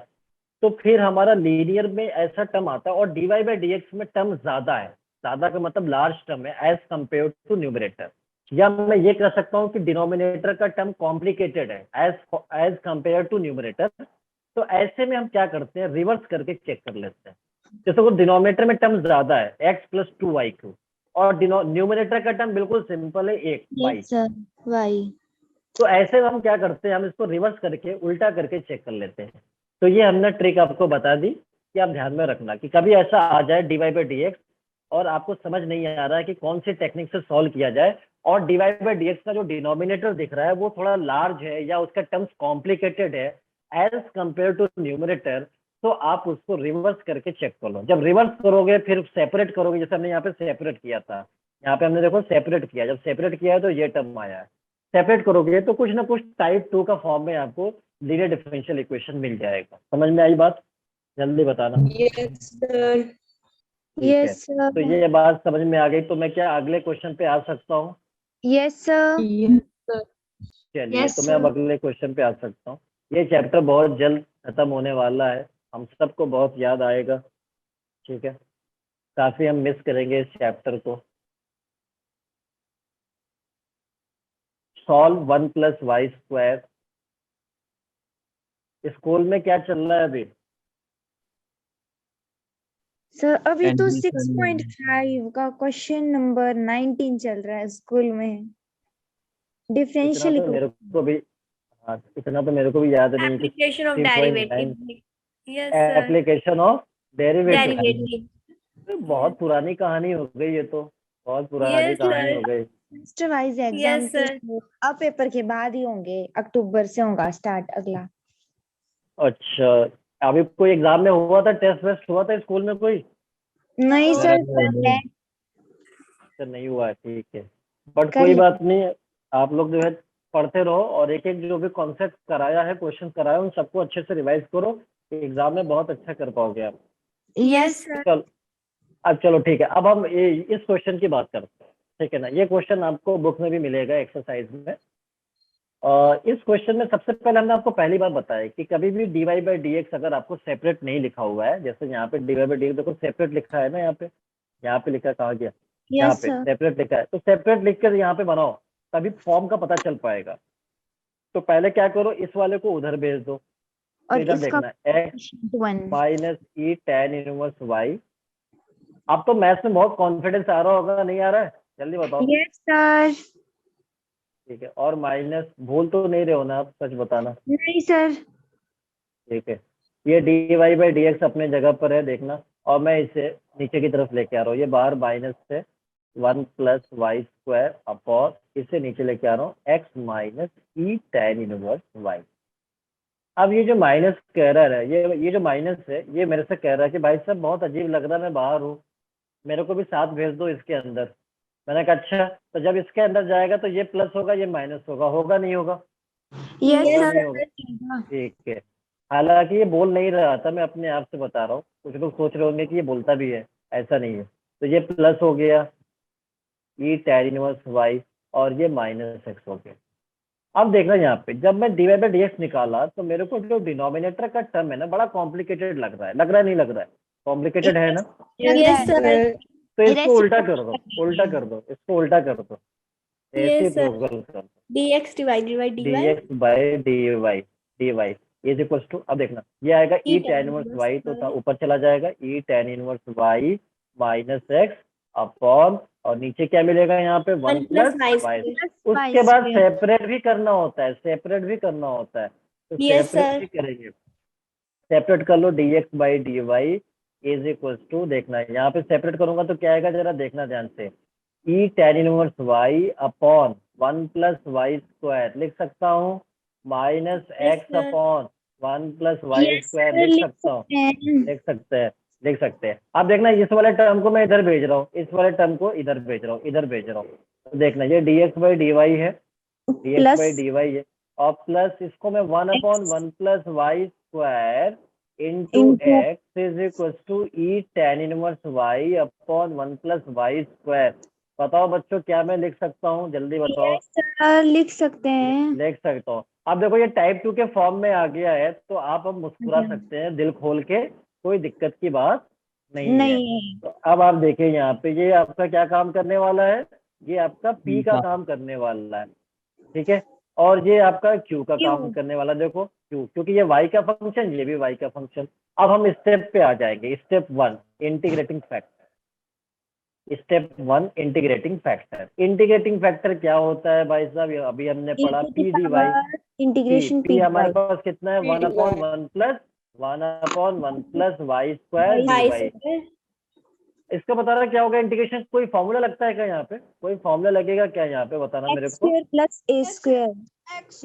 तो फिर हमारा लीनियर में ऐसा टर्म आता है, और dy बाई डी एक्स में टर्म ज्यादा है, ज्यादा का मतलब लार्ज टर्म है एज कंपेयर टू न्यूमरेटर, या मैं ये कह सकता हूँ कि डिनोमिनेटर का टर्म कॉम्प्लिकेटेड है एज कंपेयर टू न्यूमरेटर। तो ऐसे में हम क्या करते हैं, रिवर्स करके चेक कर लेते हैं। जैसे वो डिनोमिनेटर में टर्म ज्यादा है एक्स प्लस 2y क्यूब, और न्यूमरेटर का टर्म बिल्कुल सिंपल है एक वाई, यस सर वाई। तो ऐसे में हम क्या करते हैं, हम इसको रिवर्स करके उल्टा करके चेक कर लेते हैं। तो ये हमने ट्रिक आपको बता दी कि आप ध्यान में रखना कि कभी ऐसा आ जाए dy बाई डी एक्स और आपको समझ नहीं आ रहा है कि कौन सी टेक्निक से सॉल्व किया जाए, और dy बाई डी एक्स का जो डिनोमिनेटर दिख रहा है वो थोड़ा लार्ज है या उसका टर्म्स कॉम्प्लिकेटेड है एज कंपेयर टू न्यूमरेटर, तो आप उसको रिवर्स करके चेक कर लो। जब रिवर्स करोगे फिर सेपरेट करोगे, जैसे हमने यहाँ पे सेपरेट किया था, यहाँ पे हमने देखो सेपरेट किया, जब सेपरेट किया है तो ये टर्म आया है, सेपरेट करोगे तो कुछ ना कुछ टाइप 2 का फॉर्म में आपको लीनियर डिफरेंशियल इक्वेशन मिल जाएगा। समझ में आई बात? जल्दी बताना। yes sir ठीक है, यस तो सर ये बात समझ में आ गई, तो मैं क्या अगले क्वेश्चन पे आ सकता हूँ? यस सर चलिए yes तो मैं अब sir अगले क्वेश्चन पे आ सकता हूँ। ये चैप्टर बहुत जल्द खत्म होने वाला है, हम सबको बहुत याद आएगा, ठीक है, काफी हम मिस करेंगे इस चैप्टर को। Solve 1 plus Y square. School में क्या चल रहा है अभी? सर अभी तो Admission 6.5 का क्वेश्चन नंबर 19 चल रहा है स्कूल में, इतना डिफरेंशियल तो मेरे को भी, हाँ इतना तो मेरे को भी याद नहीं कि application of 3.9 derivative yes sir application of derivative. derivative बहुत पुरानी कहानी हो गई, ये तो बहुत पुरानी yes कहानी sir हो गई। Semester wise exam yes sir अब पेपर के बाद ही होंगे, अक्टूबर से होगा स्टार्ट अगला। अच्छा, अभी कोई एग्जाम में हुआ था, टेस्ट वेस्ट हुआ था स्कूल में कोई? नहीं No, सर नहीं। तो नहीं हुआ है, ठीक है, बट कर कोई ले। बात नहीं, आप लोग जो है पढ़ते रहो, और एक एक जो भी कॉन्सेप्ट कराया है, क्वेश्चन कराया उन सबको अच्छे से रिवाइज करो, एग्जाम में बहुत अच्छा कर पाओगे आप। yes यस sir चल अब चलो ठीक है, अब हम इस क्वेश्चन की बात करते हैं, ठीक है ना। ये क्वेश्चन आपको बुक में भी मिलेगा एक्सरसाइज में। इस क्वेश्चन में सबसे पहले हमने आपको पहली बार बताया कि कभी भी dy बाई डी एक्स अगर आपको सेपरेट नहीं लिखा हुआ है, जैसे यहाँ पे dy बाई डी एक्स देखो सेपरेट लिखा है ना, यहाँ पे लिखा है, कहाँ गया, यहाँ यस पे सर सेपरेट लिखा है, तो सेपरेट लिख कर यहाँ पे बनाओ, तभी फॉर्म का पता चल पाएगा। तो पहले क्या करो, इस वाले को उधर भेज दो, तो और इधर इसका देखना एक्स 1 माइनस ई टेन इनवर्स वाई। अब तो मैथ्स में बहुत कॉन्फिडेंस आ रहा होगा, नहीं आ रहा है? जल्दी बताओ। Yes sir. ठीक है, और माइनस भूल तो नहीं रहे हो ना आप, सच बताना। नहीं सर। ठीक है, ये dy बाई डी एक्स अपने जगह पर है देखना, और मैं इसे नीचे की तरफ लेके आ रहा हूँ, ये बाहर माइनस से 1 प्लस वाई स्क्वायर अपॉन, इसे नीचे लेके आ रहा हूँ, x माइनस ई tan इनवर्स y। अब ये जो माइनस कह रहा है, ये जो माइनस है, ये मेरे से कह रहा है कि भाई साहब बहुत अजीब लग रहा है, मैं बाहर हूँ, मेरे को भी साथ भेज दो इसके अंदर। मैंने कहा अच्छा, तो जब इसके अंदर जाएगा तो ये प्लस होगा, ये माइनस होगा, होगा नहीं होगा? यस होगा सर। नहीं होगा? ठीक है। हालांकि ये बोल नहीं रहा था, मैं अपने आप से बता रहा हूँ, कुछ लोग सोच रहे होंगे कि ये बोलता भी है, ऐसा नहीं है। तो ये प्लस हो गया ई tan इनवर्स y, और ये माइनस एक्स हो गया। अब देखना यहाँ पे, जब मैं dy बाई dx निकाला तो मेरे को जो डिनोमिनेटर का टर्म है ना, बड़ा कॉम्प्लिकेटेड लग रहा है, नहीं लग रहा है? कॉम्प्लिकेटेड है ना? Yes, sir. तो इसको उल्टा कर दो, इसको उल्टा कर दो, Yes, sir. रेसिप्रोकल कर दो। dx divided by dy. dx by dy is equals to, अब देखना ये आएगा E e tan inverse y, तो था ऊपर चला जाएगा e tan inverse y minus x upon, और नीचे क्या मिलेगा यहाँ पे, 1 1 plus plus y y। square. उसके बाद सेपरेट भी करना होता है, तो Yes, सेपरेट sir. भी करेंगे। सेपरेट कर लो, dx by dy is equals to, देखना है यहाँ पे सेपरेट करूंगा तो क्या आएगा, जरा देखना ध्यान से, e tan inverse y upon 1 plus Y square लिख सकता हूँ, minus x sir. Upon 1 plus y Yes, square sir, लिख सकता हूँ, लिख सकते हैं। अब देखना इस वाले टर्म को मैं इधर भेज रहा हूँ, इस वाले टर्म को इधर भेज रहा हूँ, तो देखना ये dx बाई dy है, dx बाई dy है, और प्लस इसको मैं 1 upon 1 plus Y square into x is equals to e tan inverse y upon 1 plus Y square. बताओ बच्चों, क्या मैं लिख सकता हूँ? जल्दी बताओ। सर लिख सकते हैं। लिख सकता हूँ। अब देखो ये टाइप 2 के फॉर्म में आ गया है, तो आप अब मुस्कुरा सकते हैं दिल खोल के, कोई दिक्कत की बात नहीं है। तो अब आप देखिए यहाँ पे, ये आपका क्या काम करने वाला है, ये आपका पी का काम करने वाला है, ठीक है, और ये आपका क्यू का काम करने वाला। देखो क्यू, क्योंकि ये वाई का फंक्शन, ये भी वाई का फंक्शन। अब हम स्टेप पे आ जाएंगे, step 1 integrating factor. Step 1 integrating factor. Integrating factor क्या होता है भाई साहब? अभी हमने पढ़ा p d y, integration p हमारे पास कितना है, 1 upon 1 plus Y square d y y. square. इसका बताना क्या होगा इंटीग्रेशन? कोई फॉर्मूला लगता है क्या यहाँ पे? कोई फॉर्मूला लगेगा क्या यहाँ पे, बताना मेरे को। Plus A square.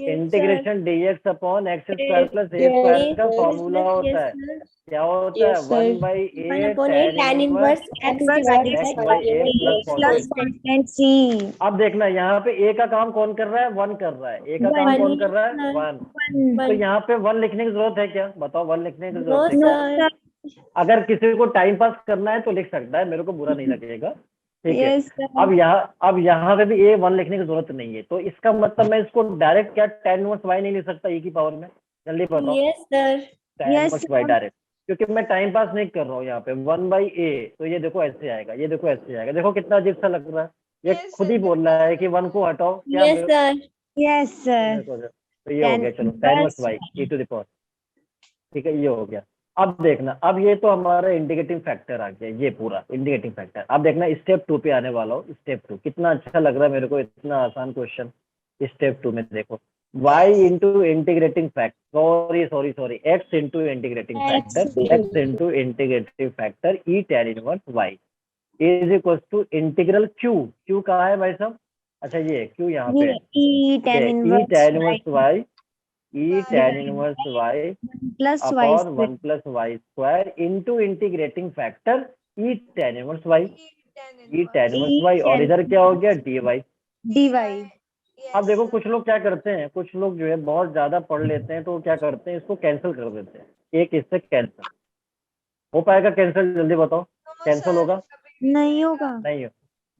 Integration dx upon x square plus A square का फॉर्मूला होता है, क्या होता है, 1 by A tan inverse x divided by a a plus constant C. अब देखना यहाँ पे ए का काम कौन कर रहा है, 1 कर रहा है, ए का काम One. कौन कर रहा है, 1। तो यहाँ पे 1 लिखने की जरूरत है क्या? बताओ, 1 लिखने की जरूरत है क्या? अगर किसी को टाइम पास करना है तो लिख सकता है, मेरे को बुरा नहीं लगेगा, ठीक है। अब यहाँ पे भी a 1 लिखने की जरूरत नहीं है, तो इसका मतलब मैं इसको डायरेक्ट क्या tan इनवर्स y नहीं लिख सकता e की पावर में? जल्दी बताओ। Yes, sir. tan inverse y direct, क्योंकि मैं टाइम पास नहीं कर रहा हूँ यहाँ पे। 1 बाई ए, तो ये देखो ऐसे आएगा, ये देखो ऐसे आएगा। देखो कितना अजीब सा लग रहा है, ये खुद ही बोल रहा है कि 1 को हटाओ। क्या Yes, sir. Yes sir. तो ये हो गया, चलो tan inverse y e to the power, ठीक है, ये हो गया। अब देखना, अब ये तो हमारा इंडिकेटिंग फैक्टर आ गया, ये पूरा इंडिकेटिंग फैक्टर। अब देखना स्टेप 2 पे आने वाला हूँ। स्टेप 2 कितना अच्छा लग रहा है मेरे को, इतना आसान क्वेश्चन। स्टेप 2 में देखो, y into integrating factor, sorry x into integrating factor E tan inverse y is equal to integral q कहाँ है भाई साहब? अच्छा ये q यहाँ पे E tan inverse y, E tan inverse y plus upon 1 plus Y square into integrating factor ई tan inverse y, और इधर क्या हो गया, dy। अब देखो कुछ लोग क्या करते हैं, कुछ लोग जो है बहुत ज्यादा पढ़ लेते हैं, तो क्या करते हैं, इसको कैंसिल कर देते हैं, एक इससे कैंसिल हो पाएगा। कैंसिल जल्दी बताओ, कैंसिल होगा? नहीं होगा।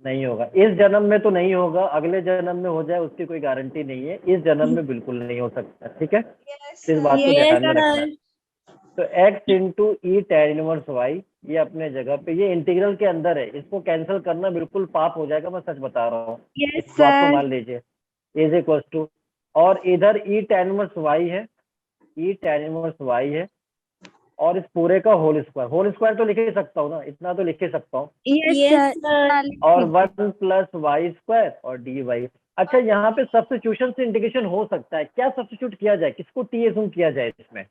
नहीं होगा। इस जन्म में तो नहीं होगा, अगले जन्म में हो जाए उसकी कोई गारंटी नहीं है, इस जन्म में बिल्कुल नहीं हो सकता, ठीक है। इस बात को ध्यान में रखना है। तो x इंटू ई tan इनवर्स y, ये अपने जगह पे, ये इंटीग्रल के अंदर है, इसको कैंसिल करना बिल्कुल पाप हो जाएगा, मैं सच बता रहा हूँ। इस बात को मान लीजिए, इज इक्वल टू, और इधर ई tan इनवर्स y है, ई tan इनवर्स y है, और इस पूरे का होल स्क्वायर तो लिख ही सकता हूँ ना, इतना तो लिख ही सकता हूँ, Yes, sir. और 1 प्लस वाई स्क्वायर और डी वाई। अच्छा यहाँ पे सब्स्टिट्यूशन से इंटीग्रेशन हो सकता है, क्या सब्स्टिट्यूट किया जाए, किसको टी एज्यूम किया जाए इसमें?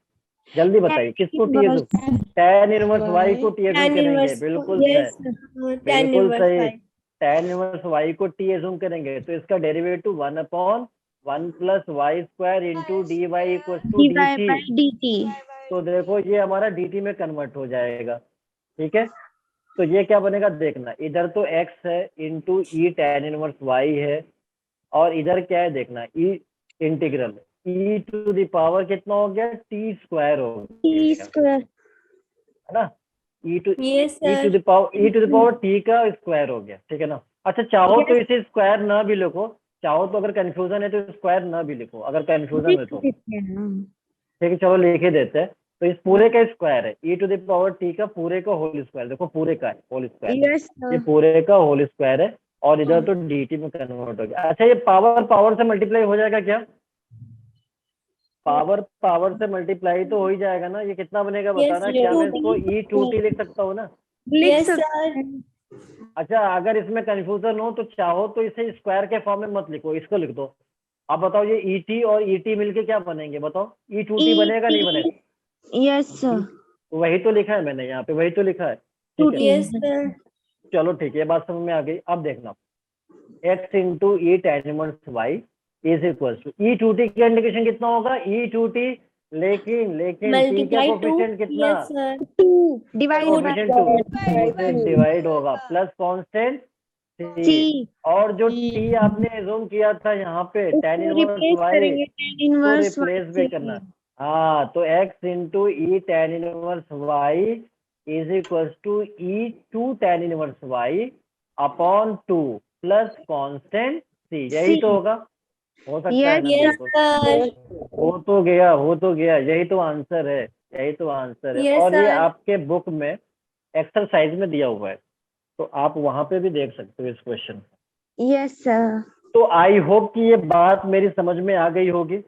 जल्दी बताइए, किसको T assume? tan inverse y को टी एज्यूम करेंगे, बिल्कुल Yes, सही, tan बिल्कुल inverse सही, y. tan इनवर्स y को t एज्यूम करेंगे तो इसका derivative 1/1 + y² into dy equal to dy dt। by dt। तो देखो ये हमारा dt में कन्वर्ट हो जाएगा, ठीक है। तो ये क्या बनेगा देखना, इधर तो x है इंटू ई tan इनवर्स y है, और इधर क्या है देखना, E integral e to the power कितना हो गया, t² हो t गया, स्क्वायर। है ना। e to Yes, sir. The power t का स्क्वायर हो गया, ठीक है ना। अच्छा चाहो तो इसे स्क्वायर ना भी लिखो, चाहो तो अगर कंफ्यूजन है तो स्क्वायर ना भी लिखो, अगर कंफ्यूजन है तो ठीक है, चलो लिख ही देते हैं। तो इस पूरे का स्क्वायर है e to the power t का पूरे का होल स्क्वायर, देखो पूरे का है होल स्क्वायर, यस ये पूरे का होल स्क्वायर है, और इधर तो dt में कन्वर्ट हो गया। अच्छा ये पावर से मल्टीप्लाई हो जाएगा क्या, पावर से मल्टीप्लाई तो हो ही जाएगा ना। ये कितना बनेगा Yes, बताना, yes. क्या मैं इसको e2t लिख सकता हूँ ना। लिख Yes, सकते sir. हैं। अच्छा अगर इसमें कंफ्यूजन हो तो चाहो तो इसे स्क्वायर के फॉर्म में मत लिखो, इसको लिख दो। आप बताओ ये et और et मिलके क्या बनेंगे, बताओ e2t बनेगा नहीं बनेगा, यस वही तो लिखा है मैंने यहाँ पे, वही तो लिखा है, ठीक है। Yes, sir. चलो ठीक है, ये बात समझ में आ गई। अब देखना x into E tan inverse y is equal to e2t का इंडिकेशन कितना होगा, e2t, लेकिन t का Multiply 2. कोफिशिएंट कितना, Yes, sir. 2 divide by coefficient 2 से डिवाइड होगा प्लस कांस्टेंट c, c और जो t आपने एज्यूम किया था यहाँ पे tan इनवर्स रिप्लेस y करेंगे tan तो इनवर्स रिप्लेस भी करना। हाँ तो x into E tan inverse y is equal to e2 tan inverse y upon 2 plus constant c, यही C. तो होगा, हो सकता है ना Yes, बिल्कुल, sir. हो तो गया, यही तो आंसर है, यही तो आंसर है। Yes, और ये sir. आपके बुक में एक्सरसाइज में दिया हुआ है, तो आप वहां पे भी देख सकते हो इस क्वेश्चन। Yes sir. तो आई होप कि ये बात मेरी समझ में आ गई होगी,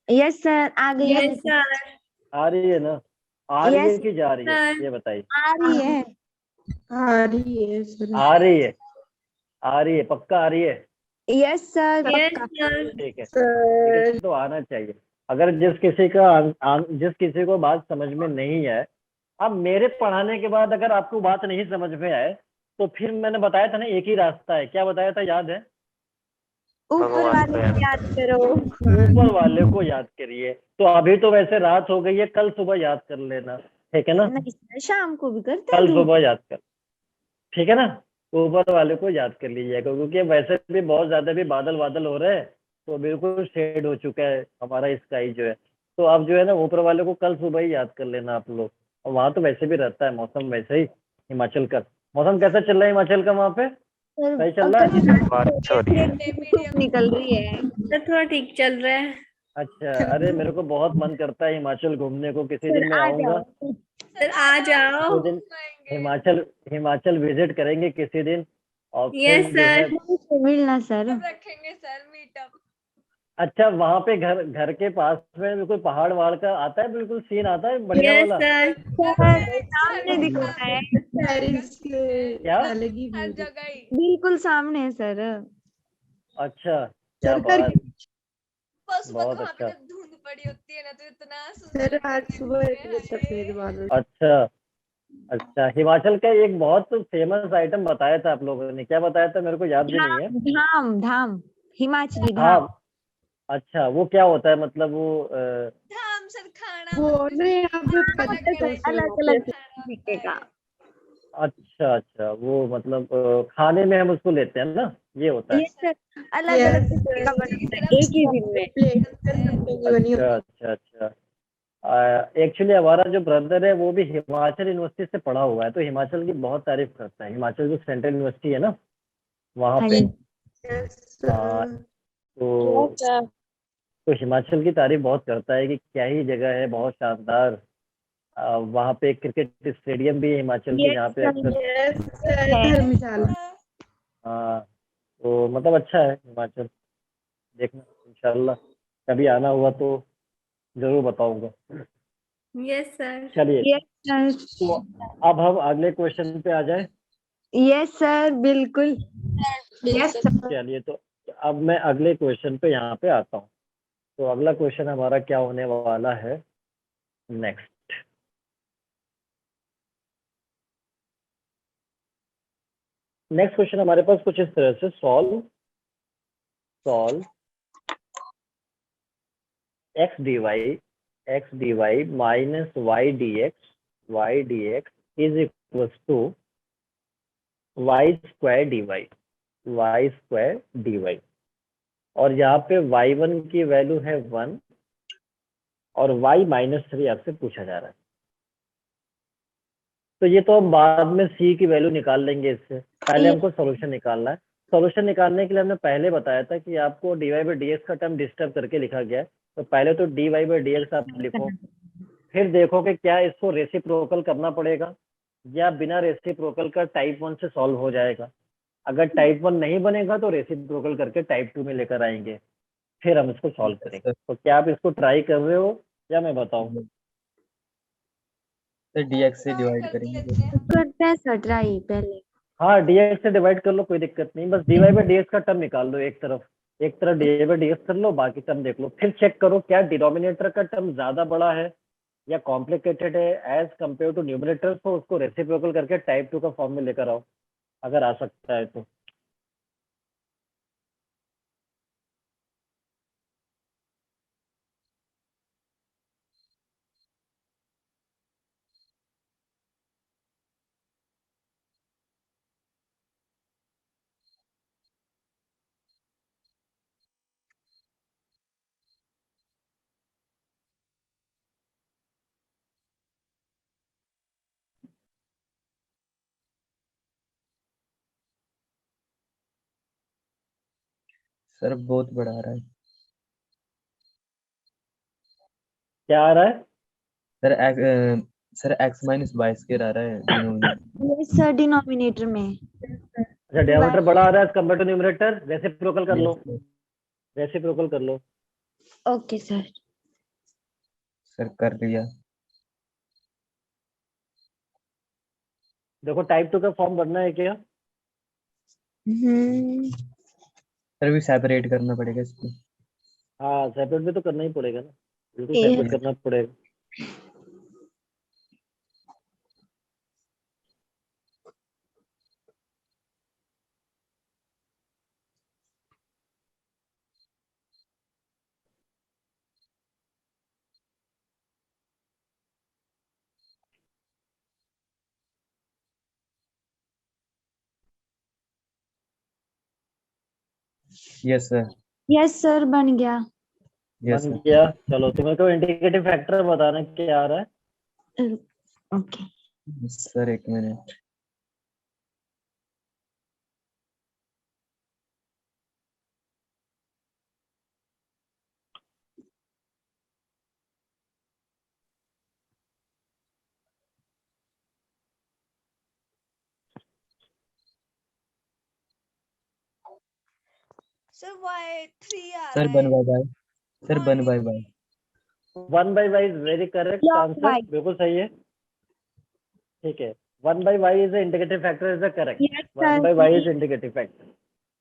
यस सर आ गई है। Yes, sir. आ रही है ना, आ रही है Yes, कि जा रही है, sir. ये बताइए। आ रही है। आ रही है, पक्का आ रही है, यस सर Yes, पक्का। sir. ठीक है, तो आना चाहिए। अगर जिस किसी को बात समझ में नहीं है, अब मेरे पढ़ाने के बाद अगर आपको बात नहीं समझ में आए तो फिर मैंने बताया था ना एक ही रास्ता है, क्या बताया था याद है, ऊपर वाले को याद करो। ऊपर वाले को याद करिए। तो अभी तो वैसे रात हो गई है, कल सुबह याद कर लेना, ठीक है ना, नहीं सर शाम को भी करते हैं कल धूप। सुबह याद कर, ठीक है ना, ऊपर वाले को याद कर लीजिएगा, क्योंकि वैसे भी बहुत ज्यादा भी बादल हो रहे हैं, तो बिल्कुल शेड हो चुका है हमारा स्काई जो है। तो अब जो है ना ऊपर वाले को कल सुबह ही याद कर लेना आप लोग। और वहाँ तो वैसे भी रहता है मौसम वैसे ही, हिमाचल का मौसम कैसा चल रहा है हिमाचल का वहाँ पे, सही चल रहा है। धूप निकल रही है। सर थोड़ा ठीक चल रहा है। अच्छा, अरे मेरे को बहुत मन करता है हिमाचल घूमने को, किसी दिन मैं आ आऊंगा, जाओ। सर आ जाओ। किसी दिन हिमाचल विजिट करेंगे किसी दिन, और Yes, फिर जो है, sir. मिलना सर। रखेंगे सर मीटअप। अच्छा वहाँ पे घर के पास में बिल्कुल पहाड़ वहाड़ का आता है, बिल्कुल सीन आता है बढ़िया Yes, वाला, sir. सर सामने दिखा है। क्या, हर जगह ही बिल्कुल सामने है सर। अच्छा क्या बात, बस बहुत वहाँ पे अच्छा, जब धुंध पड़ी होती है ना तो इतना सुंदर लगता है। अच्छा अच्छा। हिमाचल का एक बहुत फेमस आइटम बताया था आप लोगों ने, क्या बताया था मेरे को याद भी नहीं है। धाम धाम हिमाचली धाम। हाँ अच्छा, वो क्या होता है, मतलब वो धाम सर खाना अलग अलग तरीके का। अच्छा अच्छा, वो मतलब खाने में हम उसको लेते हैं ना, ये होता है। ये सर अलग अलग तरीके का बनता है एक ही दिन में। अच्छा अच्छा अच्छा। एक्चुअली हमारा जो ब्रदर है वो भी हिमाचल यूनिवर्सिटी से पढ़ा हुआ है, तो हिमाचल की बहुत तारीफ करता है, हिमाचल जो सेंट्रल यूनिवर्सिटी है ना वहाँ हाँ पे, जी। तो हिमाचल की तारीफ बहुत करता है कि क्या ही जगह है, बहुत शानदार। वहाँ पे एक क्रिकेट स्टेडियम भी है हिमाचल के, जहाँ पे अक्सर, हाँ तो मतलब अच्छा है हिमाचल, देखना इंशाल्लाह कभी आना हुआ तो जरूर बताऊंगा। Yes, sir. चलिए, यस तो अब हम अगले क्वेश्चन पे आ जाए। यस सर बिल्कुल। Yes sir. चलिए, तो अब मैं अगले क्वेश्चन पे यहाँ पे आता हूँ। तो अगला क्वेश्चन हमारा क्या होने वाला है नेक्स्ट, नेक्स्ट क्वेश्चन हमारे पास कुछ इस तरह से solve x dy minus y dx is equal to y square dy और यहाँ पे y1 की वैल्यू है 1 और y माइनस 3 आपसे पूछा जा रहा है। तो ये तो हम बाद में c की वैल्यू निकाल लेंगे, इससे पहले हमको सॉल्यूशन निकालना है। सॉल्यूशन निकालने के लिए हमने पहले बताया था कि आपको dy बाई dx का टर्म डिस्टर्ब करके लिखा गया है, तो पहले तो dy बाई dx आप लिखो, फिर देखो कि क्या इसको रेसिप्रोकल करना पड़ेगा या बिना रेसिप्रोकल का टाइप 1 से सॉल्व हो जाएगा। अगर टाइप 1 नहीं बनेगा तो रेसिप्रोकल करके टाइप 2 में लेकर आएंगे, फिर हम इसको सॉल्व करेंगे। तो क्या आप इसको ट्राई कर रहे हो या मैं बताऊं? तो dx से डिवाइड करेंगे तो करते हैं सर ट्राई पहले। हाँ, dx से डिवाइड कर लो, कोई दिक्कत नहीं, बस dy बाई dx का टर्म निकाल लो एक तरफ dy बाई dx कर लो, बाकी टर्म देख लो, फिर चेक करो क्या डिनोमिनेटर का टर्म ज्यादा बड़ा है या कॉम्प्लिकेटेड है एज कंपेयर टू न्यूमरेटर, तो उसको रेसिप्रोकल करके टाइप 2 का फॉर्म में लेकर आओ, अगर आ सकता है तो। सर बहुत बड़ा आ रहा है। क्या आ रहा है? Sir x minus Y square आ रहा है डिनोमिनेटर। यस सर डिनोमिनेटर में। अच्छा, डिनोमिनेटर बड़ा आ रहा है कंपेयर टू न्यूमरेटर, रेसिप्रोकल कर लो, Yes, रेसिप्रोकल कर लो। Okay sir. सर कर लिया। देखो टाइप 2 का फॉर्म भरना है क्या? सर भी सेपरेट करना पड़ेगा इसको। हाँ, सेपरेट भी तो करना ही पड़ेगा ना, बिल्कुल ए- सेपरेट करना पड़ेगा। Yes sir. यस सर बन गया। यस बन सर। गया, चलो तुम्हें को इंडिकेटिव फैक्टर बताना क्या आ रहा है। ओके सर एक मिनट। सर y3 आ सर रहा वन है। By by. Sir one by by. 1 by y is very correct Log answer, y. बिल्कुल सही है, ठीक है। 1 by y is indicative factor, is the correct. Yes 1 sir. By y is indicative factor,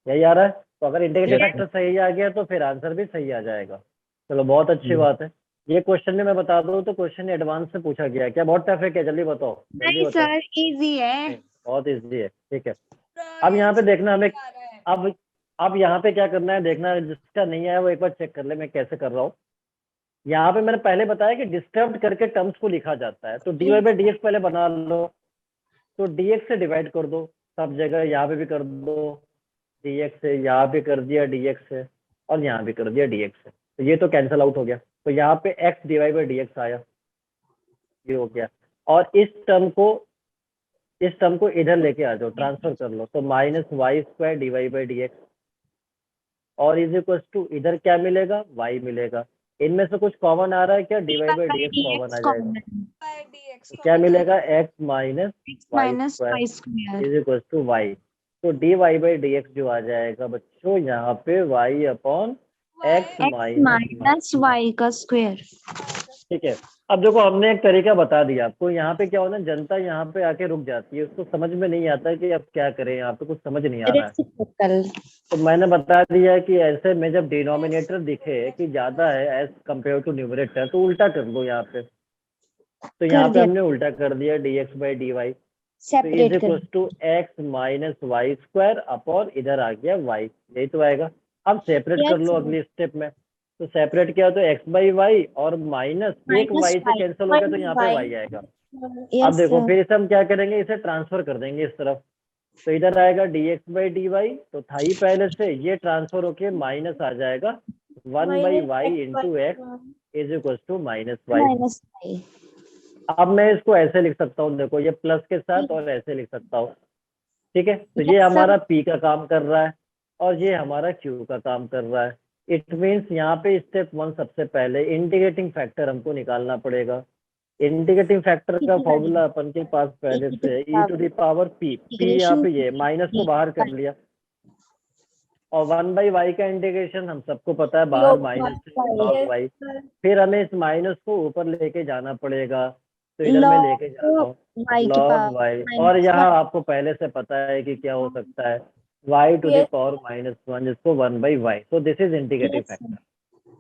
यही आ रहा है। तो अगर इंडिकेटिव Yes, फैक्टर सही आ गया तो फिर आंसर भी सही आ जाएगा। चलो बहुत अच्छी Yes. बात है। ये क्वेश्चन भी मैं बता दूं तो क्वेश्चन एडवांस से पूछा गया है, क्या बहुत टफ है क्या? जल्दी बताओ, जल्दी नहीं बताओ। सर इजी है। नहीं, बहुत इजी है, ठीक है। अब यहाँ पे देखना हमें, अब यहाँ पे क्या करना है देखना, जिसका नहीं आया वो एक बार चेक कर ले मैं कैसे कर रहा हूँ। यहाँ पे मैंने पहले बताया कि डिस्टर्ब करके टर्म्स को लिखा जाता है, तो dy बाई dx पहले बना लो, तो dx से डिवाइड कर दो सब जगह, यहाँ पे भी कर दो dx से, यहाँ पे कर दिया dx से, और यहाँ भी कर दिया dx से, तो ये तो कैंसिल आउट हो गया। तो यहाँ पे x dy बाई dx आया, ये हो गया। और इस टर्म को इधर लेके आ जाओ, ट्रांसफर कर लो, तो minus Y square dy by dx, और इज इक्वल टू इधर क्या मिलेगा, y मिलेगा। इनमें से कुछ कॉमन आ रहा है क्या? dy बाई dx कॉमन आ जाएगा, तो क्या मिलेगा? x minus y minus square y square. Is equal to y. तो dy बाई dx जो आ जाएगा बच्चों यहाँ पे y upon x x minus, minus y का स्क्वायर। ठीक है। अब देखो हमने एक तरीका बता दिया आपको, यहाँ पे क्या होना, जनता यहाँ पे आके रुक जाती है, उसको समझ में नहीं आता है कि अब क्या करें, यहाँ पे कुछ समझ नहीं आ रहा है। रेसिप्रोकल। तो मैंने बता दिया कि ऐसे में जब डिनोमिनेटर दिखे कि ज्यादा है एज कंपेयर टू न्यूमरेटर, तो उल्टा कर दो यहाँ पे। तो यहाँ कर पे दिया। हमने उल्टा कर दिया dx by dy, is separate equal कर to X minus Y square upon इधर आ गया वाई, यही तो आएगा। अब सेपरेट कर Yes, लो sir. अगली स्टेप में, तो सेपरेट किया तो एक्स बाई वाई और माइनस एक Minus वाई से y. कैंसिल हो गया तो यहाँ पे वाई आएगा। अब Yes, देखो sir. फिर इसे हम क्या करेंगे, इसे ट्रांसफर कर देंगे इस तरफ, तो इधर आएगा dx बाई डी वाई, तो था ही पहले से, ये ट्रांसफर होके माइनस आ जाएगा 1 by y into x is equal to minus y. Minus y. अब मैं इसको ऐसे लिख सकता हूँ, देखो ये प्लस के साथ और ऐसे लिख सकता हूँ, ठीक है। तो ये Yes, sir. हमारा P का काम कर रहा है और ये हमारा Q का काम कर रहा है। इट मीन्स यहाँ पे स्टेप 1 सबसे पहले इंटीग्रेटिंग फैक्टर हमको निकालना पड़ेगा। इंटीग्रेटिंग फैक्टर का फॉर्मूला अपन के पास पहले से है, e to the power p. P यहाँ पे ये माइनस को बाहर कर लिया, और 1 बाई वाई का इंटीग्रेशन हम सबको पता है, बाहर माइनस लॉग वाई। फिर हमें इस माइनस को ऊपर लेके जाना पड़ेगा, तो इधर मैं लेके जा रहा हूँ y की लॉग power वाई, minus और यहाँ one. आपको पहले से पता है कि क्या हो सकता है, y to the power minus 1 जिसको 1 बाई वाई। तो this is integrative Yes, sir. Factor.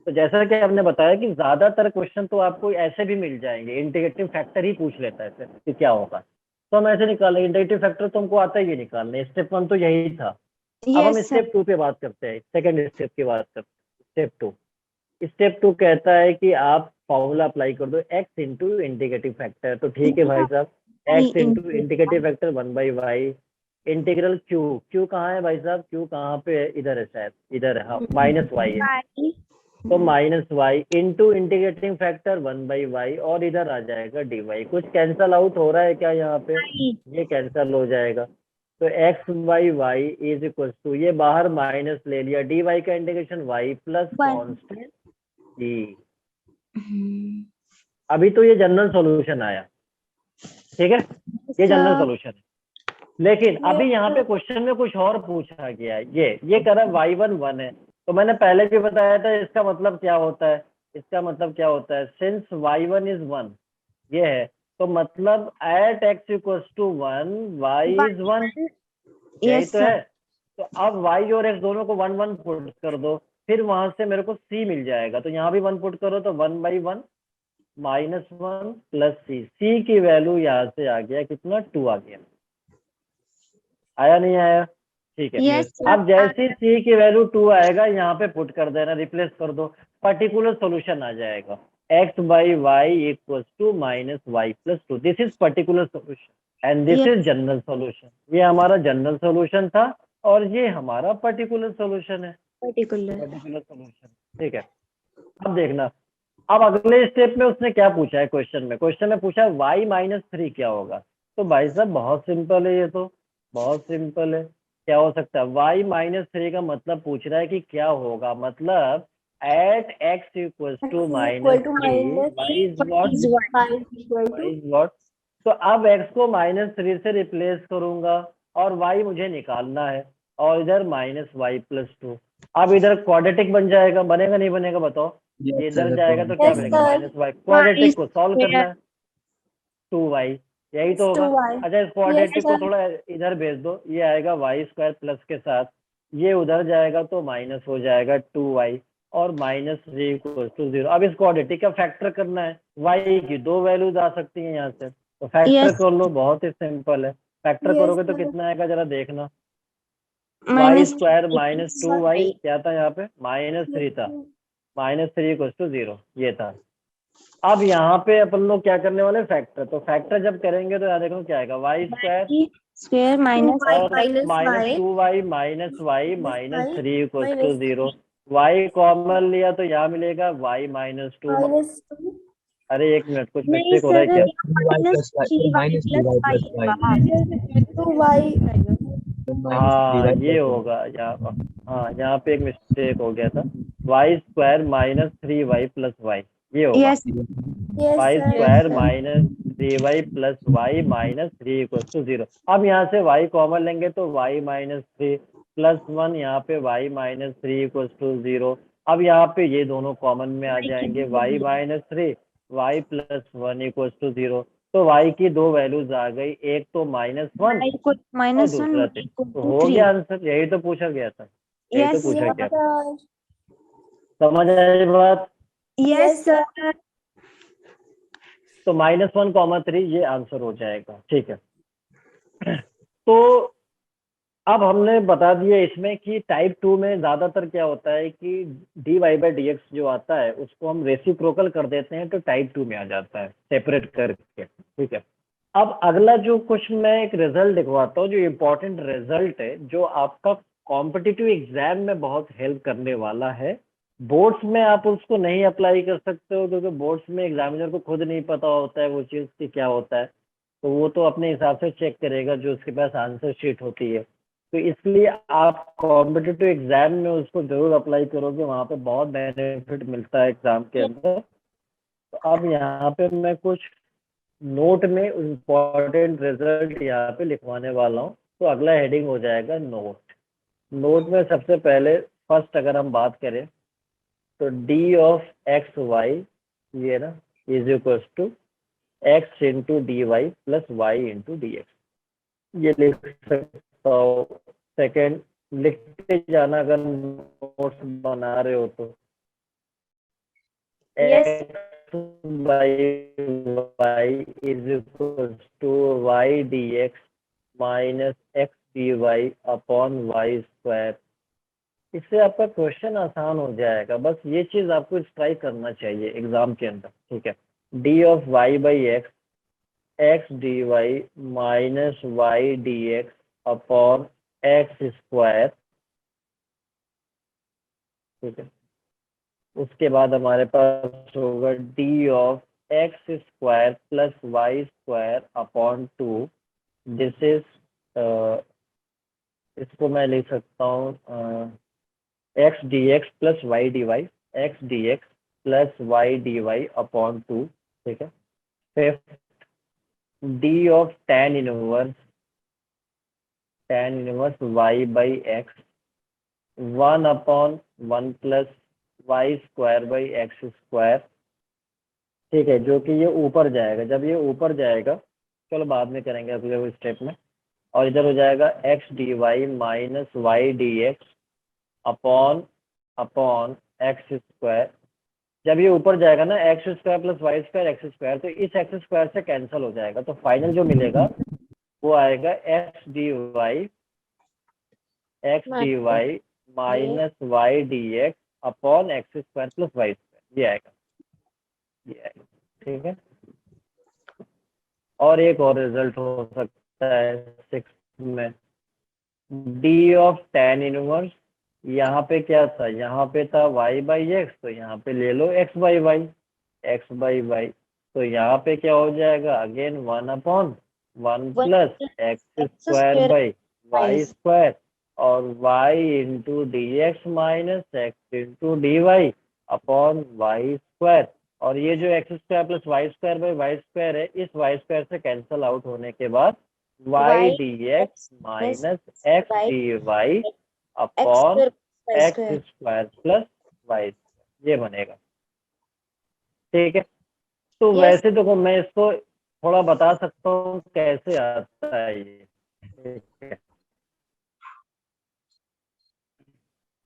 तो जैसा कि हमने बताया कि ज्यादातर क्वेश्चन तो आपको ऐसे भी मिल जाएंगे, इंटीग्रेटिव फैक्टर ही पूछ लेता है फिर कि क्या होगा, तो हम ऐसे निकालेंगे। इंटीग्रेटिव फैक्टर तो हमको आता ही है निकालने, स्टेप 1 तो यही था। अब हम Yes, sir. स्टेप 2 पे बात करते हैं, सेकंड स्टेप की बात करते हैं। स्टेप 2, स्टेप 2 कहता है कि आप फॉर्मूला अप्लाई कर दो x इंटू इंटीग्रेटिव फैक्टर। तो ठीक है भाई साहब, x into integrative factor 1 by y integral q। q कहाँ है भाई साहब, q कहाँ पे है, इधर है शायद, इधर है, हाँ माइनस वाई है, y. तो minus y into integrating factor 1 by y, और इधर आ जाएगा डी वाई। कुछ कैंसल आउट हो रहा है क्या यहाँ पे, ये कैंसल हो जाएगा। तो x by y is equal to, ये बाहर माइनस ले लिया, डी वाई का integration y plus constant d. अभी तो ये जनरल सॉल्यूशन आया, ठीक है, ये जनरल सॉल्यूशन है। लेकिन अभी यहाँ पे क्वेश्चन में कुछ और पूछा गया है, ये कह रहा है y1 1 है, तो मैंने पहले भी बताया था इसका मतलब क्या होता है, इसका मतलब क्या होता है, सिंस y1 इज 1 ये है, तो मतलब at x equals to 1 y is 1, यही Yes, तो sir. है। तो अब y और x दोनों को 1 1 पुट कर दो, फिर वहां से मेरे को c मिल जाएगा, तो यहाँ भी 1 पुट करो तो 1 बाई 1 माइनस 1 प्लस c की वैल्यू यहाँ से आ गया कितना, 2 आ गया, आया नहीं आया, ठीक है। Yes, sir. अब जैसे c की वैल्यू 2 आएगा, यहाँ पे पुट कर देना, रिप्लेस कर दो, पर्टिकुलर सॉल्यूशन आ जाएगा, x by y equal to minus y plus 2। This is particular solution and this is general solution. ये हमारा जनरल सॉल्यूशन था और ये हमारा पर्टिकुलर सॉल्यूशन है, Particular. पर्टिकुलर सॉल्यूशन, ठीक है। अब देखना, अब अगले स्टेप में उसने क्या पूछा है, क्वेश्चन में पूछा है y माइनस 3 क्या होगा। तो भाई साहब बहुत सिंपल है, ये तो बहुत सिंपल है। क्या हो सकता है, y माइनस 3 का मतलब पूछ रहा है कि क्या होगा, मतलब at x equals to minus 3 y is what. तो अब x को माइनस 3 से रिप्लेस करूंगा और y मुझे निकालना है, और इधर माइनस वाई प्लस 2। अब इधर क्वाड्रेटिक बन जाएगा, बनेगा नहीं बनेगा बताओ, ये इधर जाएगा तो क्या बनेगा, माइनस वाई। क्वाड्रेटिक को सॉल्व करना है, 2y, यही तो होगा। अच्छा, इस क्वाड्रेटिक को थोड़ा इधर भेज दो, ये आएगा वाई स्क्वायर प्लस के साथ, ये उधर जाएगा तो माइनस हो जाएगा 2y, और माइनस 3 इक्वल टू 0। अब इस क्वाड्रेटिक का फैक्टर करना है, y की 2 वैल्यूज आ सकती हैं यहाँ से, तो फैक्टर कर लो, बहुत ही सिंपल है। फैक्टर करोगे तो कितना आएगा जरा देखना, वाई स्क्वायर माइनस 2y, क्या था यहाँ पे, माइनस 3 था, माइनस 3 इक्वल टू 0 ये था। अब यहाँ पे अपन लोग क्या करने वाले, फैक्टर। तो फैक्टर जब करेंगे तो यहाँ देखो क्या आएगा, वाई Square minus और minus 2y minus y minus 3 equal to 0। y common लिया तो यहाँ मिलेगा y माइनस 2। अरे एक मिनट, कुछ नहीं मिस्टेक हो रहा है सर, क्या, minus 3y plus y हाँ ये होगा यहाँ, हाँ यहाँ पे एक मिस्टेक हो गया था, y square minus 3y plus y, ये होगा yes, y square minus 3y plus y minus 3 equal to 0। अब यहाँ से y कॉमन लेंगे तो y माइनस 3 प्लस 1, यहाँ पे y माइनस 3 इक्वल टू 0। अब यहाँ पे ये दोनों कॉमन में आ जाएंगे, y minus 3 y plus 1 equal to 0। तो y की 2 वैल्यूज आ गई, एक तो माइनस 1 और minus दूसरा 1 3। equal तो to हो 3. गया आंसर, यही तो पूछा गया था, यही तो Yes, पूछा गया था। समझ आई बात, yes sir. तो -1, 3 ये आंसर हो जाएगा, ठीक है। तो अब हमने बता दिया इसमें कि टाइप 2 में ज्यादातर क्या होता है कि dy बाई dx जो आता है उसको हम रेसिप्रोकल कर देते हैं तो टाइप 2 में आ जाता है सेपरेट करके, ठीक है। अब अगला जो कुछ मैं एक रिजल्ट दिखवाता हूँ, जो इम्पोर्टेंट रिजल्ट है, जो आपका कॉम्पिटिटिव एग्जाम में बहुत हेल्प करने वाला है। बोर्ड्स में आप उसको नहीं अप्लाई कर सकते हो क्योंकि बोर्ड्स में एग्जामिनर को खुद नहीं पता होता है वो चीज़ की क्या होता है, तो वो तो अपने हिसाब से चेक करेगा जो उसके पास आंसर शीट होती है। तो इसलिए आप कॉम्पिटिटिव एग्जाम में उसको जरूर अप्लाई करोगे, वहाँ पे बहुत बेनिफिट मिलता है एग्जाम के अंदर। तो अब यहाँ पे मैं कुछ नोट में इम्पोर्टेंट रिजल्ट यहाँ पे लिखवाने वाला हूँ। तो अगला हेडिंग हो जाएगा नोट। नोट में सबसे पहले फर्स्ट अगर हम बात करें तो डी ऑफ एक्स वाई ये ना is equal to x into d y plus y into d x, ये लिख सकता हूँ। सेकेंड लिखते जाना अगर नोट्स बना रहे हो तो Yes. x by y is equal to y dx minus x dy upon y square. इससे आपका क्वेश्चन आसान हो जाएगा, बस ये चीज आपको ट्राई करना चाहिए एग्जाम के अंदर, ठीक है। D of y by x d y minus y d x upon x square, ठीक है। उसके बाद हमारे पास होगा d of x square plus Y square upon 2, this is इसको मैं लिख सकता हूँ x d x plus y d y, x d x plus y d y upon 2, ठीक है। Fifth d of tan inverse y by x 1 upon 1 plus Y square by x square, ठीक है, जो कि ये ऊपर जाएगा। जब ये ऊपर जाएगा, चलो बाद में करेंगे अगले स्टेप में, और इधर हो जाएगा x d y minus y d x upon x square. जब ये ऊपर जाएगा ना x square plus Y square x square, तो इस एक्स स्क्वायर से कैंसिल हो जाएगा, तो फाइनल जो मिलेगा वो आएगा x d y minus y d x upon x square plus Y square, ये आएगा, ठीक है। और एक और रिजल्ट हो सकता है 6 में, डी ऑफ tan इनवर्स, यहाँ पे क्या था, यहाँ पे था y बाई एक्स, तो यहाँ पे ले लो x बाई वाई, तो यहाँ पे क्या हो जाएगा again 1 upon 1 plus x square by y square और y into d x minus x into d y upon y square, और ये जो x square plus Y square by y square है, इस वाई स्क्वायर से कैंसिल आउट होने के बाद y d x minus x d y upon x square plus y, ये बनेगा, ठीक है। तो वैसे देखो मैं इसको थोड़ा बता सकता हूँ कैसे आता है ये, ठीक है।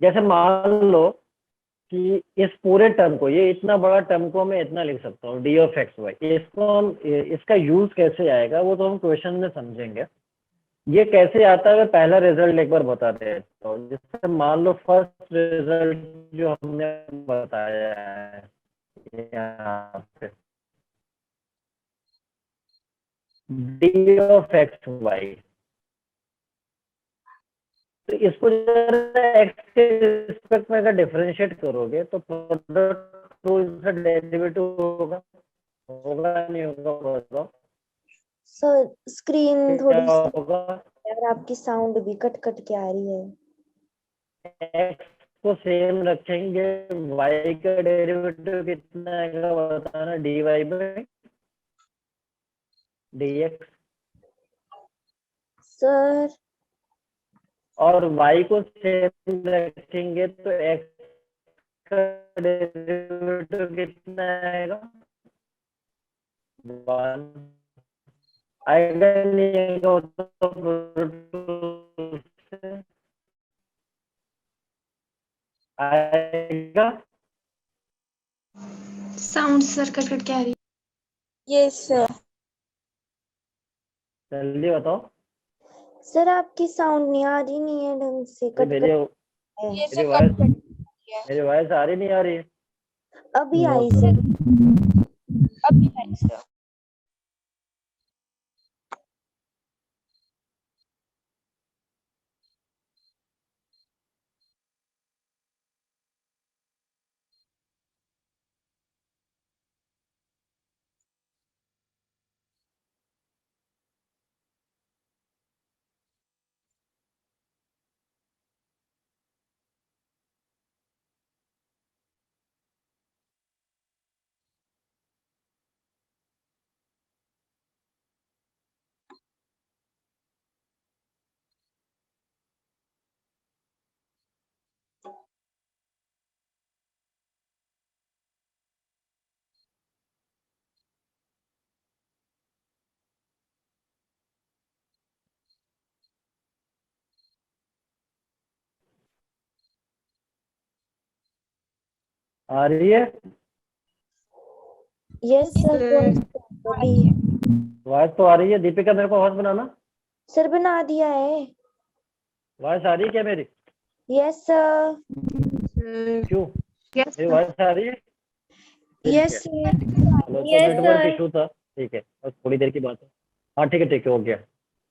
जैसे मान लो कि इस पूरे टर्म को, ये इतना बड़ा टर्म को मैं इतना लिख सकता हूँ डी ऑफ एक्स वाई, इसको हम इसका यूज कैसे आएगा वो तो हम क्वेश्चन में समझेंगे। ये कैसे आता है, पहला रिजल्ट एक बार बता देता हूँ। जैसे मान लो फर्स्ट रिजल्ट जो हमने बताया है यहाँ पे डी ऑफ एक्स वाई, तो इसको एक्स के रिस्पेक्ट में अगर डिफरेंशिएट करोगे तो प्रोडक्ट रूल से डेरिवेटिव होगा नहीं होगा बताओ सर स्क्रीन क्या थोड़ी सी होगा। यार, आपकी साउंड भी कट कट के आ रही है। एक्स को सेम रखेंगे, वाई का डेरिवेटिव कितना आएगा बताना, d Y by D x, sir और y को सेम रखेंगे तो x का डेरिवेटिव कितना आएगा 1 आएगा, नहीं आएगा तो आएगा। साउंड सर कट कट के आ रही है। Yes sir. जल्दी बताओ। सर आपकी साउंड नहीं आ रही, नहीं है ढंग से, अरे कट मेरी है। ये मेरी से वॉइस कट है। मेरी वॉइस आ रही नहीं आ रही है? अभी आई सर। अभी आई सर। आ रही है? यस सर, अभी वॉइस तो आ रही है। दीपिका मेरे को आवाज बनाना। सर बना दिया है। वॉइस आ रही है क्या मेरी? Yes sir. क्यों? मेरी वॉइस आ रही है? Yes sir. चलो, तो Yes, नेटवर्क sir. इशू था। ठीक है, बस थोड़ी देर की बात है। हाँ ठीक है हो गया।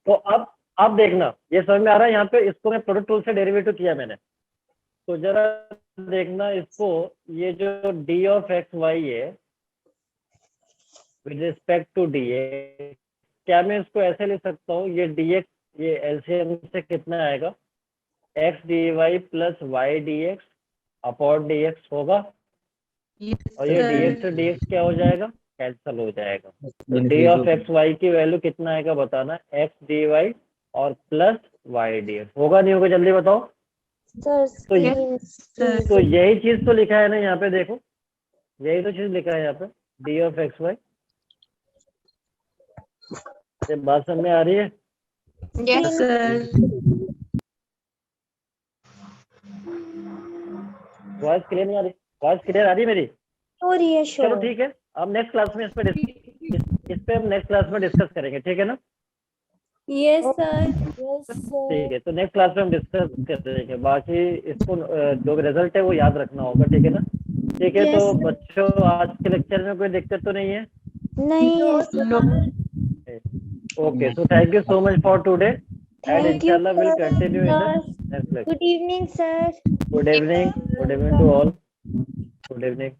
तो अब देखना, ये समझ में आ रहा है? यहाँ पे इसको मैं प्रोडक्ट टूल से डेरिवेटिव किया मैंने। तो जरा देखना इसको, ये जो डी ऑफ एक्स वाई है with respect to d x, क्या मैं इसको ऐसे ले सकता हूँ? ये डी एक्स, ये एलसीएम से कितना आएगा? X d y plus y d x upon d x होगा। और ये डी एक्स से डी एक्स क्या हो जाएगा? कैंसल हो जाएगा। तो डी ऑफ एक्स वाई की वैल्यू कितना आएगा बताना? एक्स डी वाई और प्लस वाई डी एक्स। होगा नहीं होगा जल्दी बताओ। सर तो यही चीज तो लिखा है ना यहाँ पे, देखो यही तो चीज लिखा है यहाँ पे, डी ऑफ एक्स वाई। ये बात समझ में आ रही है? Yes sir. वॉइस क्लियर नहीं आ रही? वॉइस क्लियर आ रही है मेरी? हो रही है चलो शो। ठीक है, अब नेक्स्ट क्लास में इस पे हम नेक्स्ट क्लास में डिस्कस करेंगे, ठीक है ना? Yes, sir. Yes sir. ठीक है, तो नेक्स्ट क्लास में हम डिस्कस करेंगे। बाकी इसको जो रिजल्ट है वो याद रखना होगा, ठीक है ना? ठीक है, तो Yes, sir. बच्चों आज के लेक्चर में कोई दिक्कत तो नहीं है? नहीं है sir. Okay, so thank you so much for today, and Thank you, inshallah we'll sir. continue in the next lecture. Good evening, sir. Good evening to all. Good evening.